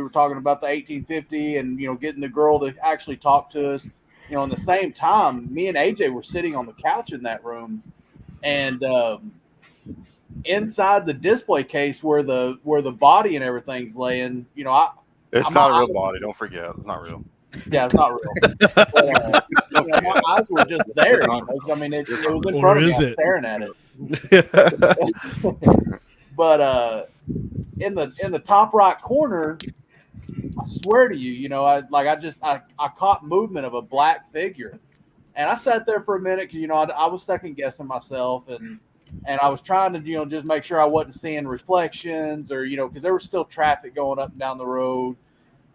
S8: were talking about the 1850 and, getting the girl to actually talk to us. In the same time, me and AJ were sitting on the couch in that room, and inside the display case where the body and everything's laying,
S2: it's not a real body. Don't forget, it's not real.
S8: Yeah, it's not real. But, my eyes were just there. I mean, it was in front of me. I was staring at it. But in the top right corner, I swear to you, I caught movement of a black figure, and I sat there for a minute because I was second guessing myself, and I was trying to just make sure I wasn't seeing reflections or because there was still traffic going up and down the road,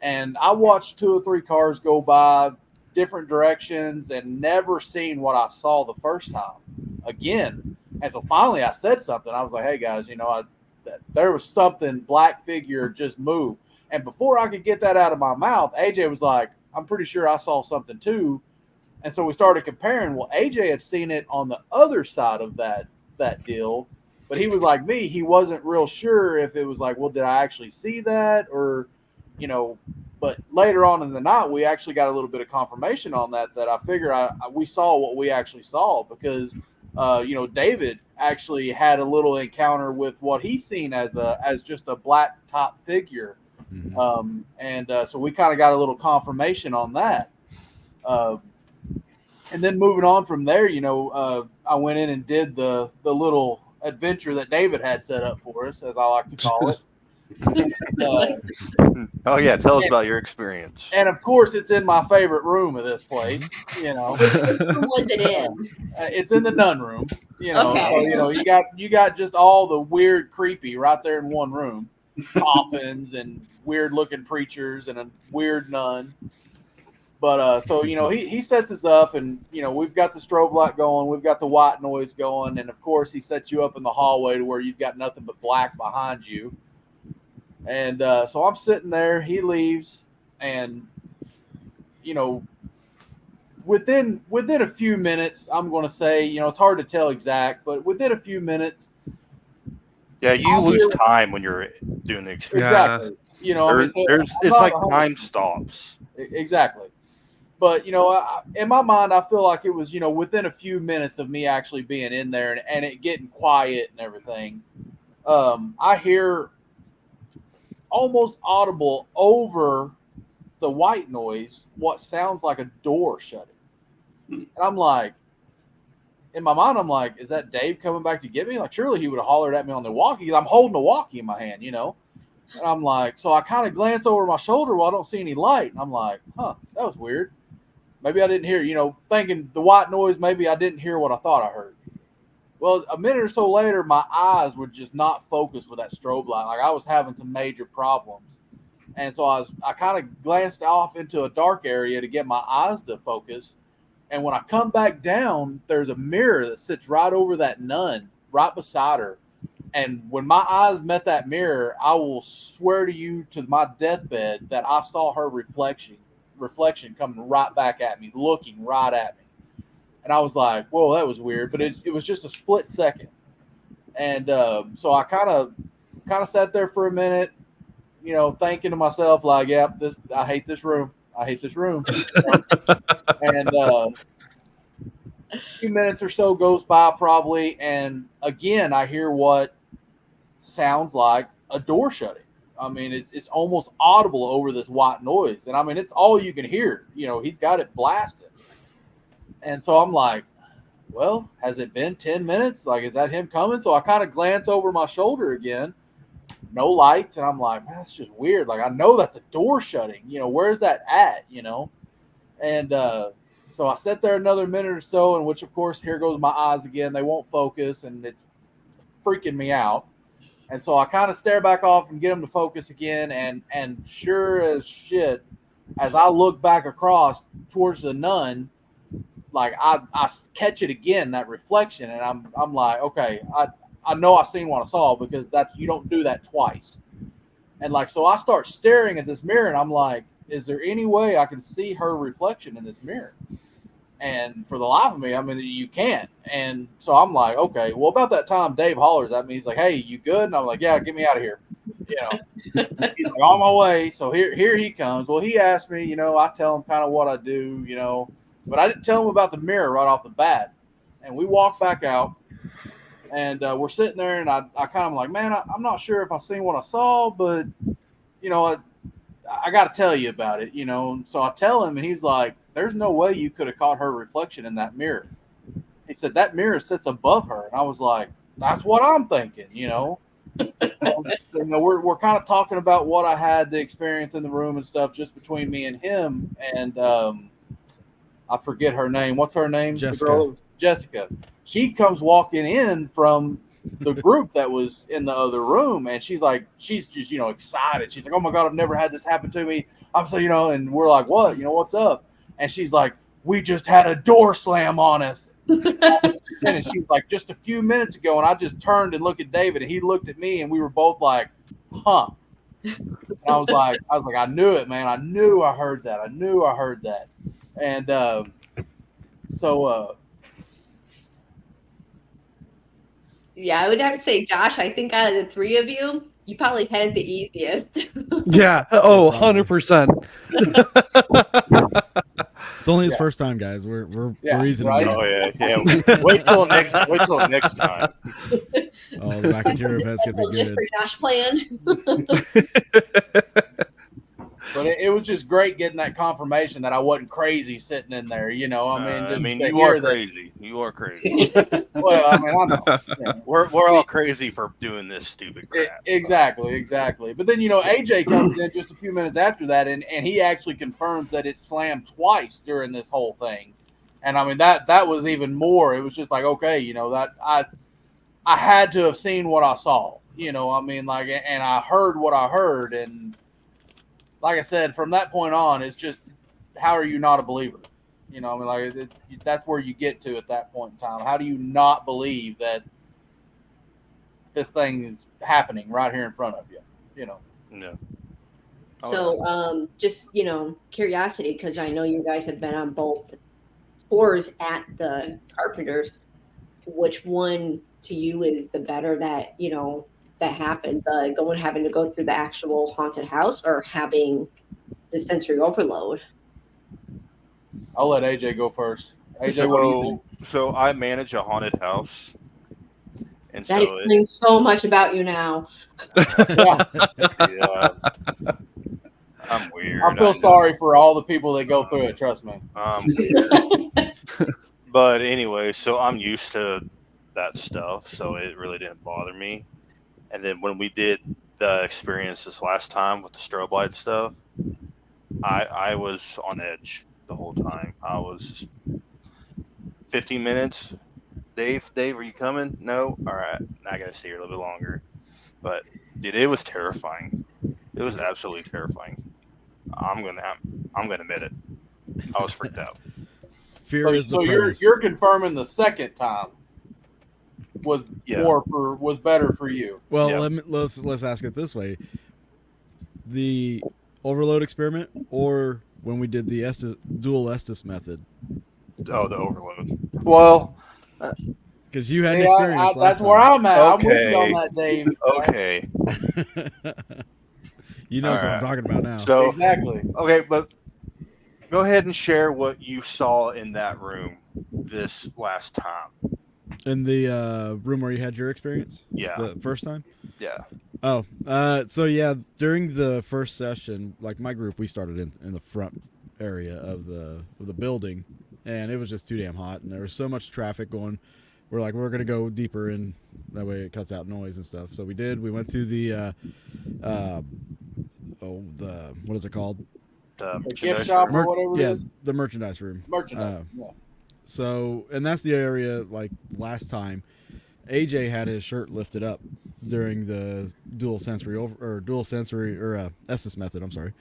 S8: and I watched 2 or 3 cars go by different directions and never seen what I saw the first time again. And so finally, I said something. I was like, "Hey guys, there was something, black figure just moved." And before I could get that out of my mouth, AJ was like, "I'm pretty sure I saw something too." And so we started comparing. Well, AJ had seen it on the other side of that deal, but he was like me. He wasn't real sure if it was like, well, did I actually see that or, but later on in the night, we actually got a little bit of confirmation on that I figure we saw what we actually saw because, David actually had a little encounter with what he's seen as just a black top figure. So we kind of got a little confirmation on that. And then moving on from there, I went in and did the little adventure that David had set up for us, as I like to call it.
S2: Oh yeah, tell us about your experience.
S8: And of course, it's in my favorite room of this place.
S4: Which room was it in?
S8: It's in the nun room.
S4: Okay.
S8: So you got just all the weird, creepy right there in one room, coffins and weird looking preachers and a weird nun. But so he sets us up, and we've got the strobe light going, we've got the white noise going, and of course he sets you up in the hallway to where you've got nothing but black behind you. And so I'm sitting there, he leaves, and within a few minutes, I'm going to say, it's hard to tell exact, but within a few minutes.
S2: Yeah, you lose time when you're doing the experience.
S8: Exactly.
S2: It's like time stops.
S8: Exactly. But, in my mind, I feel like it was, within a few minutes of me actually being in there and it getting quiet and everything. I hear almost audible over the white noise what sounds like a door shutting. And I'm like, in my mind, I'm like, is that Dave coming back to get me? Like, surely he would have hollered at me on the walkie because I'm holding the walkie in my hand, And I'm like, so I kind of glance over my shoulder while I don't see any light. And I'm like, that was weird. Maybe I didn't hear, thinking the white noise, maybe I didn't hear what I thought I heard. Well, a minute or so later, my eyes would just not focus with that strobe light. Like I was having some major problems. And so I kind of glanced off into a dark area to get my eyes to focus. And when I come back down, there's a mirror that sits right over that nun, right beside her. And when my eyes met that mirror, I will swear to you to my deathbed that I saw her reflection coming right back at me, looking right at me. And I was like, whoa, that was weird. But it was just a split second. And so I kind of sat there for a minute, thinking to myself, like, yeah, I hate this room. I hate this room. And a few minutes or so goes by probably. And again, I hear what sounds like a door shutting. I mean, it's almost audible over this white noise. And I mean, it's all you can hear. He's got it blasted. And so I'm like, well, has it been 10 minutes? Like, is that him coming? So I kind of glance over my shoulder again. No lights. And I'm like, man, that's just weird. Like, I know that's a door shutting. Where's that at? And so I sat there another minute or so, in which, of course, here goes my eyes again. They won't focus, and it's freaking me out. And so I kind of stare back off and get them to focus again. And sure as shit, as I look back across towards the nun, like I catch it again, that reflection, and I'm like, okay, I know I seen what I saw, because you don't do that twice. And like, so I start staring at this mirror, and I'm like, is there any way I can see her reflection in this mirror? And for the life of me, I mean, you can't. And so I'm like, okay, well, about that time, Dave hollers at me. He's like, hey, you good? And I'm like, yeah, get me out of here. He's like, on my way. So here he comes. Well, he asked me, I tell him kind of what I do, but I didn't tell him about the mirror right off the bat. And we walk back out, and we're sitting there, and I kind of like, man, I'm not sure if I seen what I saw, but, I got to tell you about it, So I tell him, and he's like, there's no way you could have caught her reflection in that mirror. He said, that mirror sits above her. And I was like, that's what I'm thinking, So, we're kind of talking about what I had the experience in the room and stuff, just between me and him. And I forget her name. What's her name?
S7: Jessica.
S8: The girl, Jessica. She comes walking in from the group that was in the other room, and she's just excited. She's like, oh my god, I've never had this happen to me. I'm so and we're like, what? What's up? And she's like, we just had a door slam on us. And she's like, just a few minutes ago, and I just turned and looked at David, and he looked at me, and we were both like, huh. And I was like, I knew it, man. I knew I heard that. And
S4: Yeah, I would have to say, Josh, I think out of the three of you, you probably had it the easiest.
S1: Yeah. Oh, 100%.
S7: It's only his first time, guys. We're easing him
S8: right?
S7: up.
S2: Oh yeah. Wait till next time.
S7: Oh, the back interior event's gonna be
S4: Just
S7: good.
S4: for Josh plan.
S8: But it was just great getting that confirmation that I wasn't crazy sitting in there. You
S2: are crazy. You are crazy.
S8: Well, I mean, I know. Yeah.
S2: We're all crazy for doing this stupid crap.
S8: Exactly. But then AJ comes in just a few minutes after that, and he actually confirms that it slammed twice during this whole thing. And I mean that was even more. It was just like, okay, that I had to have seen what I saw. And I heard what I heard, and like I said, from that point on, it's just, how are you not a believer? That's where you get to at that point in time. How do you not believe that this thing is happening right here in front of you?
S2: No.
S4: So, just, curiosity, because I know you guys have been on both tours at the Carpenters. Which one to you is the better that, that happened? Having to go through the actual haunted house, or having the sensory overload?
S8: I'll let AJ go first. AJ, what do you think?
S2: So I manage a haunted house. And
S4: that explains so much about you now.
S2: Yeah. I'm weird.
S8: I feel sorry for all the people that go through it, trust me.
S2: But anyway, so I'm used to that stuff, so it really didn't bother me. And then when we did the experience this last time with the strobe light stuff, I was on edge. the whole time. I was 15 minutes. Dave, are you coming? No. All right, I gotta stay here a little bit longer. But dude, it was terrifying. It was absolutely terrifying. I'm gonna admit it. I was freaked out.
S7: Fear
S8: So,
S7: is the
S8: so
S7: premise.
S8: you're confirming the second time was
S2: Yeah.
S8: was better for you.
S7: Well,
S2: Yeah.
S7: let's ask it this way: the overload experiment, or when we did the dual Estes method,
S2: Oh, the overload. Well,
S7: because you had an
S8: See,
S7: experience
S8: that's
S7: last
S8: where
S7: time.
S8: I'm at. I'm with you on
S2: Okay.
S8: that, Dave.
S2: okay.
S7: You know
S2: All
S7: what I'm
S2: right.
S7: talking about now.
S2: So
S8: Exactly.
S2: okay, but go ahead and share what you saw in that room this last time.
S7: In the room where you had your experience,
S2: Yeah.
S7: the first time.
S2: Yeah.
S7: Oh, so yeah, during the first session, like my group, we started in the front area of the building, and it was just too damn hot, and there was so much traffic going. We're like, we're gonna go deeper in, that way it cuts out noise and stuff. So we did. We went to the what is it called?
S2: The
S8: The gift
S2: merchandise
S8: shop
S2: room.
S8: or whatever it
S7: Yeah,
S8: is.
S7: the merchandise room.
S8: Merchandise. Yeah.
S7: So, and that's the area, like last time, AJ had his shirt lifted up during the dual sensory Estes method. I'm sorry.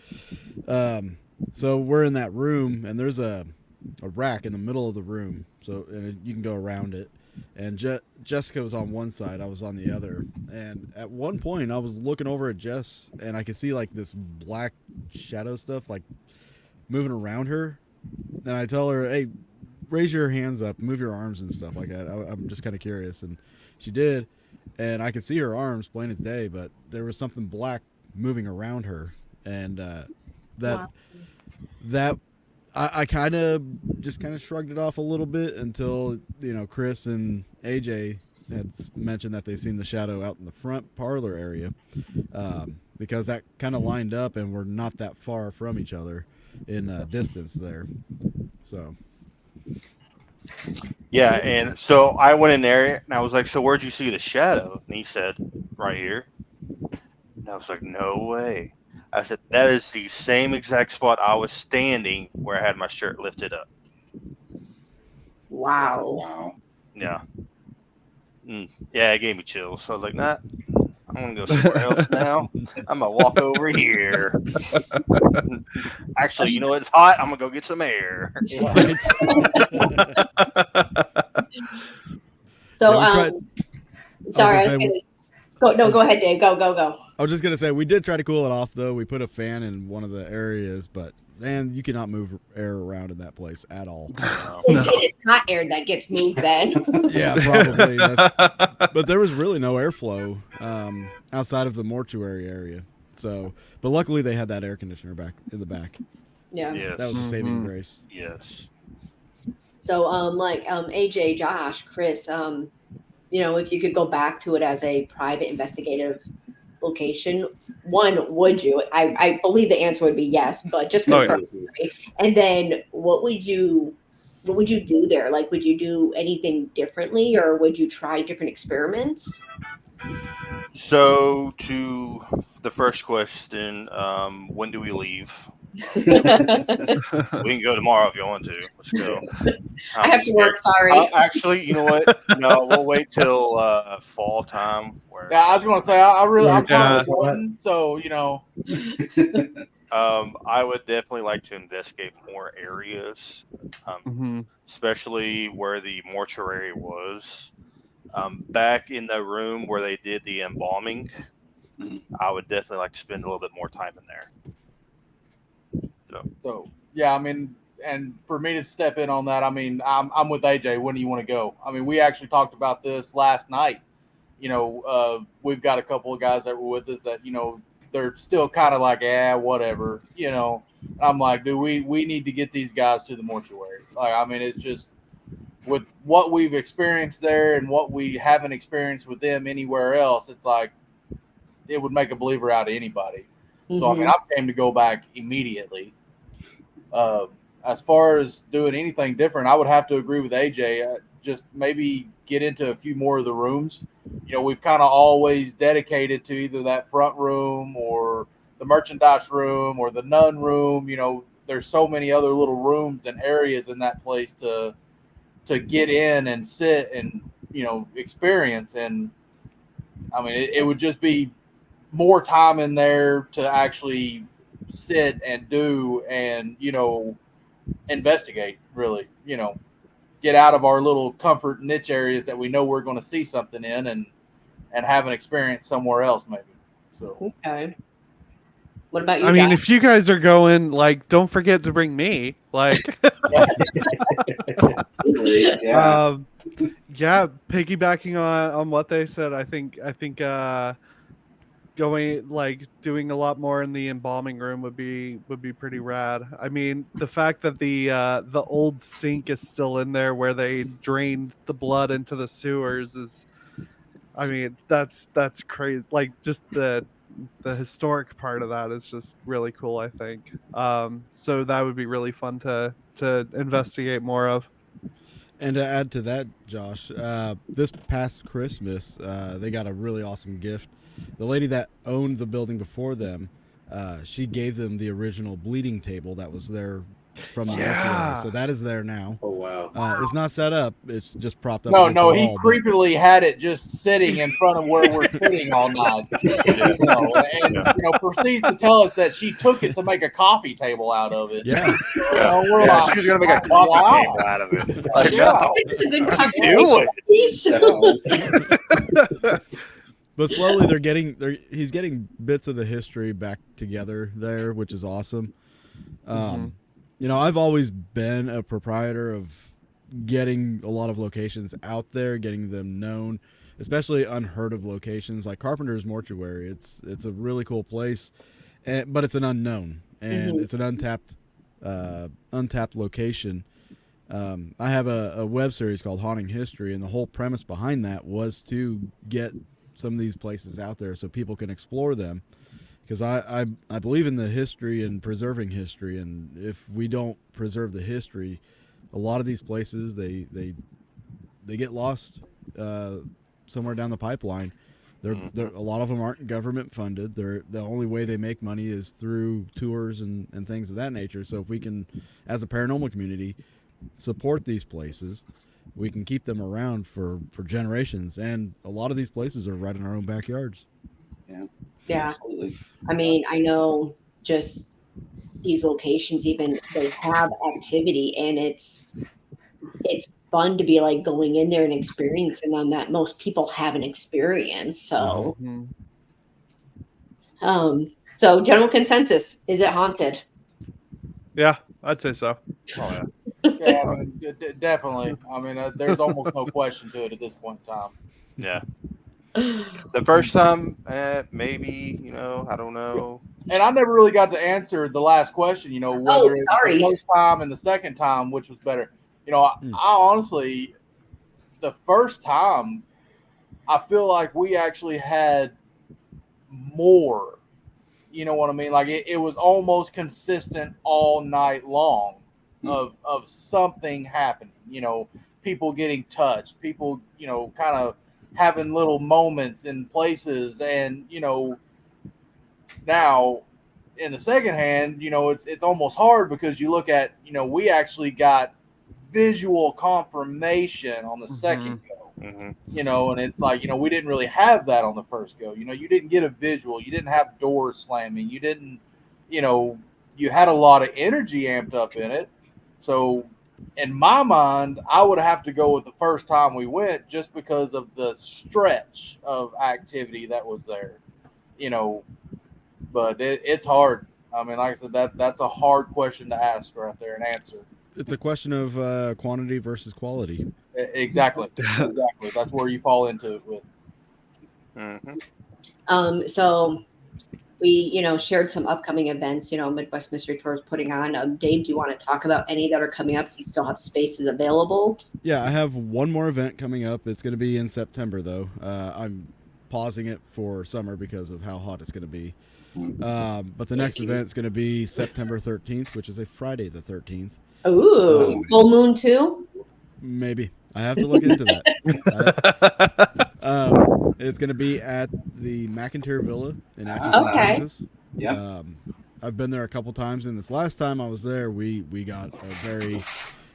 S7: So we're in that room, and there's a rack in the middle of the room, so you can go around it. And Jessica was on one side, I was on the other. And at one point, I was looking over at Jess, and I could see like this black shadow stuff like moving around her. And I tell her, "Hey, raise your hands up, move your arms and stuff like that. I'm just kind of curious." And she did, and I could see her arms plain as day, but there was something black moving around her, and that I kind of shrugged it off a little bit until Chris and AJ had mentioned that they seen the shadow out in the front parlor area, because that kind of lined up, and we're not that far from each other in distance there, so.
S2: Yeah, and so I went in there and I was like, "So where'd you see the shadow?" And he said, "Right here." And I was like, "No way." I said, "That is the same exact spot I was standing where I had my shirt lifted up."
S4: Wow.
S5: Wow.
S2: Yeah. Yeah, it gave me chills. So I was like, "Nah, I'm gonna go somewhere else now. I'm gonna walk over here." Actually, you know it's hot. I'm gonna go get some air.
S7: Right.
S4: So,
S7: Yeah, we tried-
S4: sorry, I was
S7: gonna
S4: gonna go. No, go ahead, Dave. Go.
S7: I was just gonna say we did try to cool it off though. We put a fan in one of the areas, but man, you cannot move air around in that place at all.
S4: It's hot air that gets moved then.
S7: Yeah, probably. But there was really no airflow outside of the mortuary area. So, but luckily they had that air conditioner back in the back.
S4: Yeah.
S2: Yes.
S7: That was a saving grace.
S2: Yes.
S4: So, AJ, Josh, Chris, if you could go back to it as a private investigative location, one, would you? I believe the answer would be yes, but just confirm. And then what would you do there? Like, would you do anything differently, or would you try different experiments?
S2: So to the first question, when do we leave? We can go tomorrow if you want to. Let's go.
S4: I have to work. Sorry.
S2: Actually, you know what? No, we'll wait till fall time.
S8: Yeah, I was gonna say I'm
S1: Yeah.
S8: sweating, so
S2: I would definitely like to investigate more areas, especially where the mortuary was. Back in the room where they did the embalming, I would definitely like to spend a little bit more time in there.
S8: So yeah, I mean, and for me to step in on that, I mean, I'm with AJ. When do you want to go? I mean, we actually talked about this last night. We've got a couple of guys that were with us that they're still kind of like, yeah, whatever. I'm like, dude, we need to get these guys to the mortuary. Like, I mean, it's just with what we've experienced there and what we haven't experienced with them anywhere else. It's like it would make a believer out of anybody. So I mean, I'm game to go back immediately. As far as doing anything different, I would have to agree with AJ. Just maybe get into a few more of the rooms. We've kind of always dedicated to either that front room or the merchandise room or the nun room. there's so many other little rooms and areas in that place to get in and sit and experience. And I mean, it would just be more time in there to actually sit and do and investigate, really, get out of our little comfort niche areas that we know we're going to see something in, and have an experience somewhere else, maybe. So
S4: Okay. What about you?
S1: I mean,
S4: Josh?
S1: if you guys are going, like, don't forget to bring me. Like,
S5: Yeah.
S1: yeah, piggybacking on what they said, I think going, like, doing a lot more in the embalming room would be pretty rad. I mean, the fact that the old sink is still in there where they drained the blood into the sewers is, I mean, that's crazy. Like, just the historic part of that is just really cool, I think. So that would be really fun to investigate more of.
S7: And to add to that, Josh, this past Christmas, they got a really awesome gift. The lady that owned the building before them, she gave them the original bleeding table that was there from the mortuary. So that is there now.
S5: Oh wow.
S7: It's not set up; it's just propped up.
S8: No,
S7: against the
S8: he
S7: wall, but-
S8: creepily had it just sitting in front of where we're sitting all night. And proceeds to tell us that she took it to make a coffee table out of it.
S7: Yeah.
S8: We're
S2: Yeah,
S8: like,
S2: she was gonna make a coffee table out of it. Like,
S8: Yeah.
S2: do it.
S7: But slowly he's getting bits of the history back together there, which is awesome. I've always been a proprietor of getting a lot of locations out there, getting them known, especially unheard of locations like Carpenter's Mortuary. It's a really cool place, but it's an unknown, and it's an untapped location. I have a web series called Haunting History, and the whole premise behind that was to get some of these places out there so people can explore them. Because I believe in the history and preserving history, and if we don't preserve the history, a lot of these places they get lost somewhere down the pipeline. A lot of them aren't government funded. The only way they make money is through tours and things of that nature. So if we can, as a paranormal community, support these places, we can keep them around for generations. And a lot of these places are right in our own backyards.
S4: Yeah.
S5: Absolutely.
S4: I mean, I know just these locations, even they have activity, and it's fun to be like going in there and experiencing them that most people haven't experienced. So, so general consensus: is it haunted?
S1: Yeah, I'd say so.
S2: Oh yeah.
S8: Yeah, I mean, definitely. I mean, there's almost no question to it at this point in time.
S2: Yeah. The first time, maybe, I don't know.
S8: And I never really got to answer the last question, whether it's the first time and the second time, which was better. I honestly, the first time, I feel like we actually had more. You know what I mean? Like it was almost consistent all night long of something happening. People getting touched, people, kind of having little moments in places, and now in the second hand, it's almost hard because you look at, we actually got visual confirmation on the second go, and it's like, we didn't really have that on the first go. You didn't get a visual, you didn't have doors slamming, you didn't, you had a lot of energy amped up in it. So in my mind, I would have to go with the first time we went, just because of the stretch of activity that was there, but it's hard. I mean, like I said, that's a hard question to ask right there and answer.
S7: It's a question of quantity versus quality.
S8: Exactly. Exactly. That's where you fall into it with.
S4: So we, shared some upcoming events, Midwest Mystery Tour is putting on. Dave, do you want to talk about any that are coming up? You still have spaces available? Yeah,
S7: I have one more event coming up. It's going to be in September, though. I'm pausing it for summer because of how hot it's going to be. But the next event is going to be September 13th, which is a Friday the 13th.
S4: Ooh, full moon too?
S7: Maybe. I have to look into that. It's going to be at the McIntyre Villa in Atchison, Kansas.
S5: Yeah.
S7: I've been there a couple times, and this last time I was there, we got a very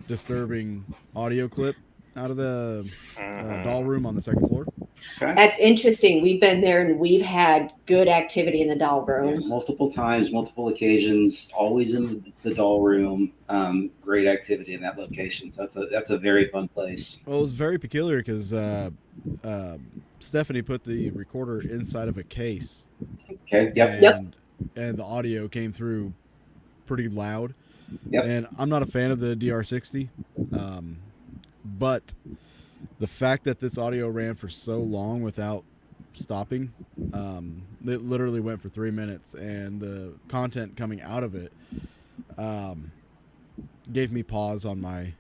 S7: disturbing audio clip out of the doll room on the second floor.
S5: Okay.
S4: That's interesting. We've been there and we've had good activity in the doll
S5: Yeah,
S4: room.
S5: multiple times, multiple occasions, always in the doll room. Great activity in that location. So that's a very fun place.
S7: Well, it was very peculiar because Stephanie put the recorder inside of a case.
S5: Okay. Yep.
S7: And the audio came through pretty loud.
S5: Yep.
S7: And I'm not a fan of the DR60, but the fact that this audio ran for so long without stopping, it literally went for 3 minutes, and the content coming out of it gave me pause on my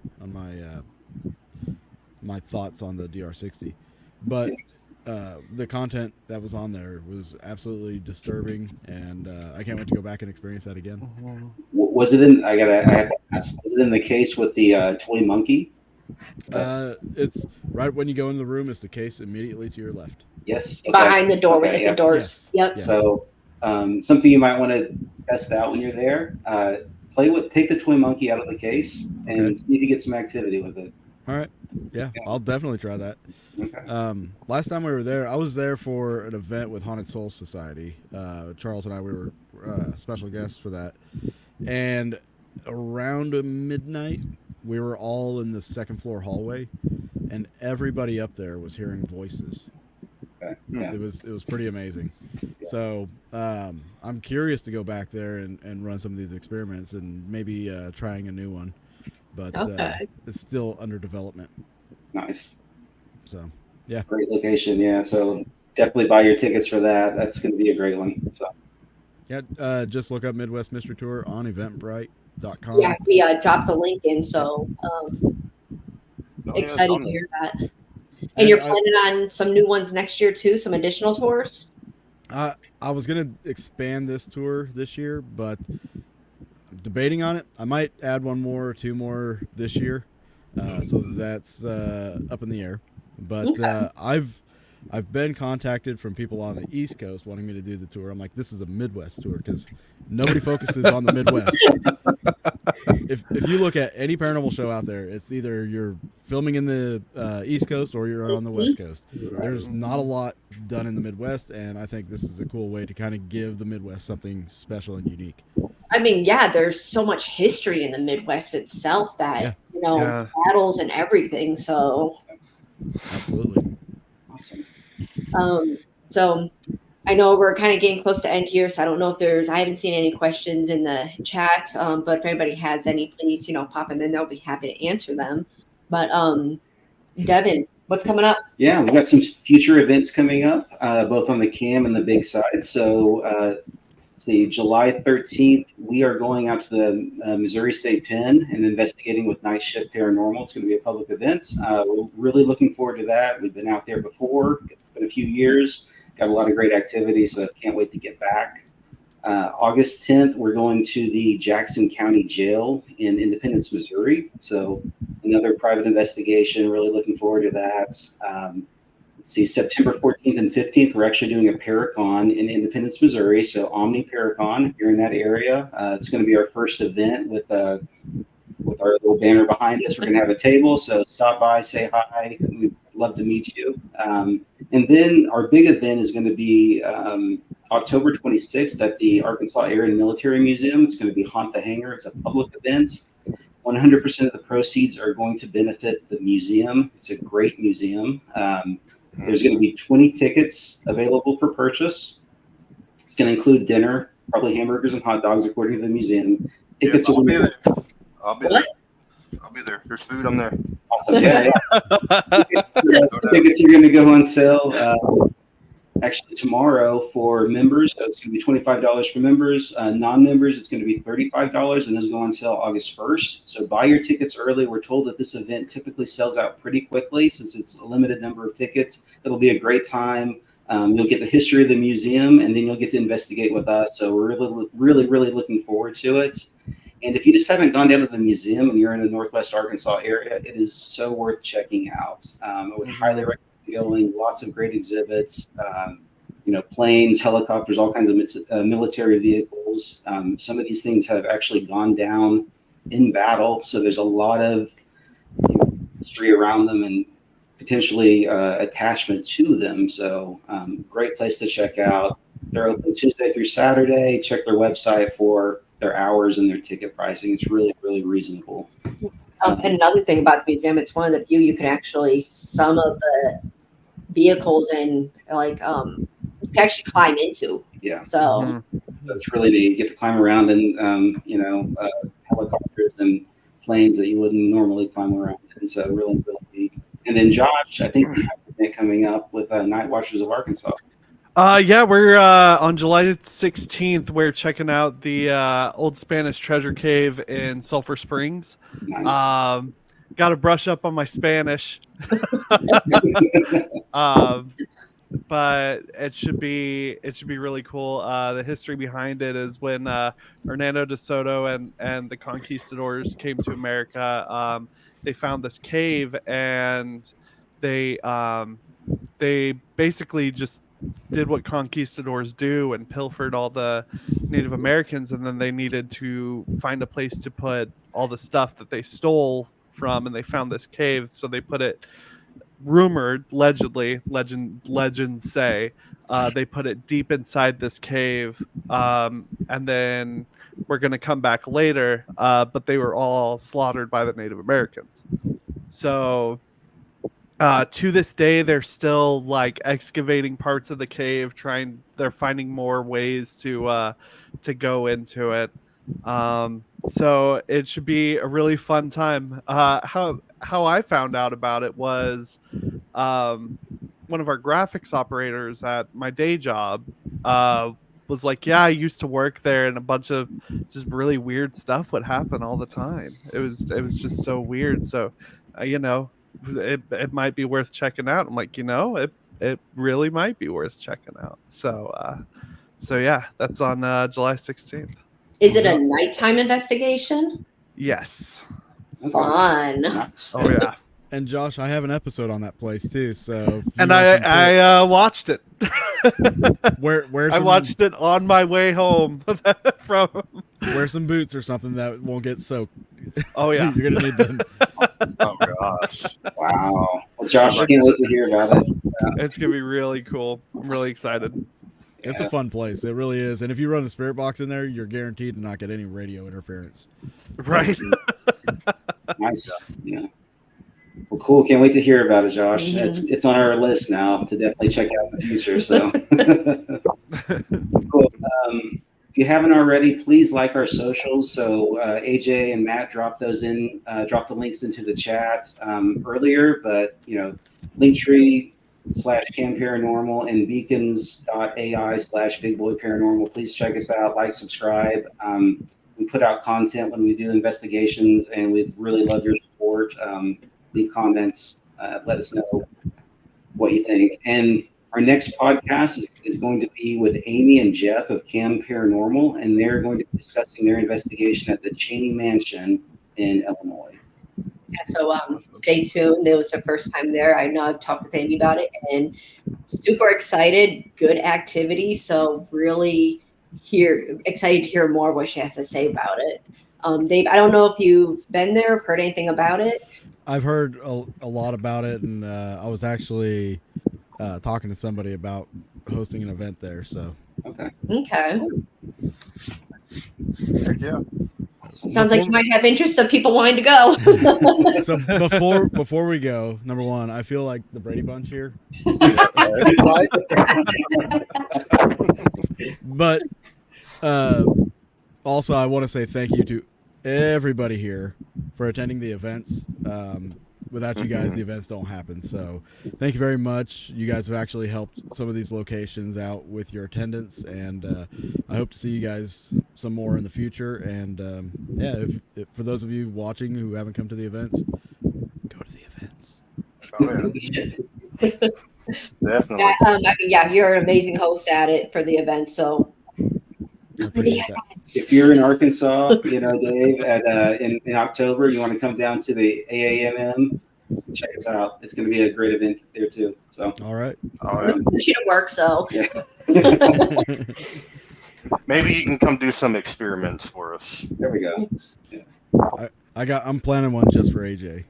S7: my thoughts on the DR60. But the content that was on there was absolutely disturbing, and I can't wait to go back and experience that again.
S5: Was it in? I have to ask. Was it in the case with the toy monkey?
S7: It's right when you go in the room. It's the case immediately to your left.
S5: Yes. Okay.
S4: Behind the door, we
S5: Okay,
S4: hit the doors.
S7: Yes.
S4: Yep.
S7: Yes.
S5: So something you might want to test out when you're there. Take the toy monkey out of the case and see if you get some activity with it.
S7: All right. Yeah, I'll definitely try that.
S5: Okay.
S7: Last time we were there, I was there for an event with Haunted Soul Society. Charles and I, we were special guests for that. And around midnight, we were all in the second floor hallway, and everybody up there was hearing voices.
S5: Okay. Yeah.
S7: It was pretty amazing. So I'm curious to go back there and run some of these experiments and maybe trying a new one. But it's still under development.
S5: Nice.
S7: So, yeah.
S5: Great location. Yeah. So definitely buy your tickets for that. That's going to be a great one. So.
S7: Yeah. Just look up Midwest Mystery Tour on Eventbrite.com.
S4: Yeah, we dropped the link in, so excited to hear that. And you're planning on some new ones next year too, some additional tours?
S7: I was going to expand this tour this year, but I'm debating on it. I might add one more or two more this year. So that's up in the air. But
S4: Okay.
S7: I've been contacted from people on the East Coast wanting me to do the tour. I'm like, this is a Midwest tour because nobody focuses on the Midwest. If you look at any paranormal show out there, it's either you're filming in the East Coast or you're on the West Coast. There's not a lot done in the Midwest, and I think this is a cool way to kind of give the Midwest something special and unique.
S4: I mean, yeah, there's so much history in the Midwest itself that, battles and everything. So,
S7: absolutely.
S5: Awesome.
S4: So I know we're kind of getting close to end here, so I don't know if I haven't seen any questions in the chat, but if anybody has any, please, pop them in. They'll be happy to answer them. But Devin, what's coming up?
S5: Yeah, we've got some future events coming up, both on the KAM and the big side. So, July 13th, we are going out to the Missouri State Pen and investigating with Night Shift Paranormal. It's going to be a public event. We're really looking forward to that. We've been out there before. It's been a few years. Got a lot of great activity, so can't wait to get back. August 10th, we're going to the Jackson County Jail in Independence, Missouri. So another private investigation. Really looking forward to that. September 14th and 15th, we're actually doing a Paracon in Independence, Missouri. So Omni Paracon, if you're in that area, it's going to be our first event with our little banner behind us. We're going to have a table, so stop by, say hi. We'd love to meet you. And then our big event is going to be October 26th at the Arkansas Air and Military Museum. It's going to be Haunt the Hangar. It's a public event. 100% of the proceeds are going to benefit the museum. It's a great museum. There's going to be 20 tickets available for purchase. It's going to include dinner, probably hamburgers and hot dogs, according to the museum. Tickets
S2: I'll
S5: will
S2: be
S5: be
S2: there. I'll be there. I'll be there. There's food. I'm there.
S5: awesome. Yeah. Tickets are going to go on sale actually tomorrow for members. So it's going to be $25 for members. Non-members, it's going to be $35, and those go on sale August 1st. So buy your tickets early. We're told that this event typically sells out pretty quickly since it's a limited number of tickets. It'll be a great time. You'll get the history of the museum, and then you'll get to investigate with us. So we're really looking forward to it. And if you just haven't gone down to the museum and you're in the Northwest Arkansas area, it is so worth checking out. I would highly recommend going. Lots of great exhibits. planes, helicopters, all kinds of military vehicles. Some of these things have actually gone down in battle, so there's a lot of history around them and potentially attachment to them. So great place to check out. They're open Tuesday through Saturday. Check their website for their hours and their ticket pricing. It's really, really reasonable.
S4: And another thing about the museum, it's one of the few you can actually, some of the vehicles and you can actually climb into.
S5: Yeah.
S4: So
S5: it's really neat. You get to climb around in, helicopters and planes that you wouldn't normally climb around in. So really, really neat. And then Josh, I think you have an event coming up with Night Watchers of Arkansas.
S1: Yeah, we're on July 16th. We're checking out the old Spanish treasure cave in Sulphur Springs.
S5: Nice.
S1: Got to brush up on my Spanish. But it should be really cool. The history behind it is when Hernando de Soto and the conquistadors came to America. They found this cave and they basically just did what conquistadors do and pilfered all the Native Americans, and then they needed to find a place to put all the stuff that they stole from, and they found this cave, so they put it, legends say, they put it deep inside this cave, and then we're going to come back later, but they were all slaughtered by the Native Americans. So to this day, they're still like excavating parts of the cave, they're finding more ways to go into it. So it should be a really fun time. How I found out about it was one of our graphics operators at my day job was like, yeah, I used to work there, and a bunch of just really weird stuff would happen all the time. It was just so weird. So it might be worth checking out. I'm like, it really might be worth checking out. So yeah, that's on July 16th.
S4: is it a nighttime investigation?
S1: Yes.
S4: Fun.
S1: Oh yeah.
S7: And Josh, I have an episode on that place too. So
S1: and I watched it.
S7: Where
S1: I watched it on my way home from.
S7: Wear some boots or something that won't get soaked.
S1: Oh yeah,
S7: you're gonna need them.
S2: Oh gosh!
S5: Wow. Well, Josh, I can't wait to hear about it.
S1: It's gonna be really cool. I'm really excited.
S7: It's a fun place. It really is. And if you run a spirit box in there, you're guaranteed to not get any radio interference.
S1: Right.
S5: Nice. Yeah. Well, cool. Can't wait to hear about it, Josh. It's on our list now to definitely check out in the future. So cool. If you haven't already, please like our socials. So AJ and Matt dropped the links into the chat earlier, but Linktree /KAM Paranormal and beacons.ai/Big Boy Paranormal. Please check us out, like, subscribe. We put out content when we do investigations, and we'd really love your support. Leave comments, let us know what you think. And our next podcast is going to be with Amy and Jeff of KAM Paranormal, and they're going to be discussing their investigation at the Cheney Mansion in Illinois.
S4: Yeah, so stay tuned. It was the first time there. I know I've talked with Amy about it, and super excited. Good activity. So really excited to hear more what she has to say about it. Dave, I don't know if you've been there or heard anything about it.
S7: I've heard a lot about it, and I was actually talking to somebody about hosting an event there. So
S5: okay.
S2: Yeah.
S4: Sounds like you might have interest of people wanting to go.
S7: So before we go, number one, I feel like the Brady Bunch here. But also, I want to say thank you to everybody here for attending the events. Without you guys, the events don't happen. So thank you very much. You guys have actually helped some of these locations out with your attendance, and I hope to see you guys some more in the future. And if for those of you watching who haven't come to the events, go to the events.
S2: Oh, yeah. Definitely.
S4: You're an amazing host at it for the event. So
S7: I appreciate that.
S5: If you're in Arkansas, Dave, in October, you want to come down to the AAMM check us out. It's going to be a great event there too. So
S7: All right.
S2: All right.
S4: She didn't work, so
S2: Maybe you can come do some experiments for us.
S5: there we go.
S7: I'm planning one just for AJ.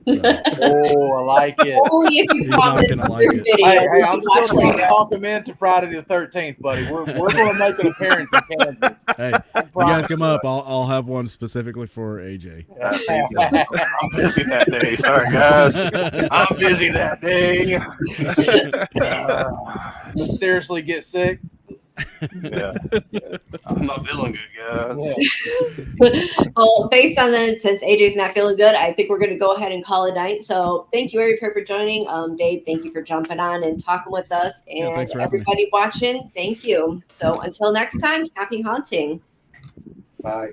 S7: So,
S8: Oh, I like it.
S4: only if you
S7: He's not
S4: promise
S7: gonna like
S4: there's
S7: it.
S4: video.
S8: Hey,
S4: we
S8: I'm
S4: can
S8: still
S4: watch
S8: trying
S4: later.
S8: to talk him into Friday the 13th, buddy. We're going to make an appearance in Kansas.
S7: hey, you guys come up. I'll have one specifically for AJ.
S2: I'm busy that day. Sorry, guys. I'm busy that day.
S8: Mysteriously get sick.
S2: Yeah. I'm not feeling good, guys.
S4: Well, based on that, since AJ's not feeling good, I think we're going to go ahead and call it night. So thank you, Ari, for joining. Dave, thank you for jumping on and talking with us. And
S7: thanks for having me.
S4: everybody watching, thank you. So until next time, happy haunting.
S5: Bye.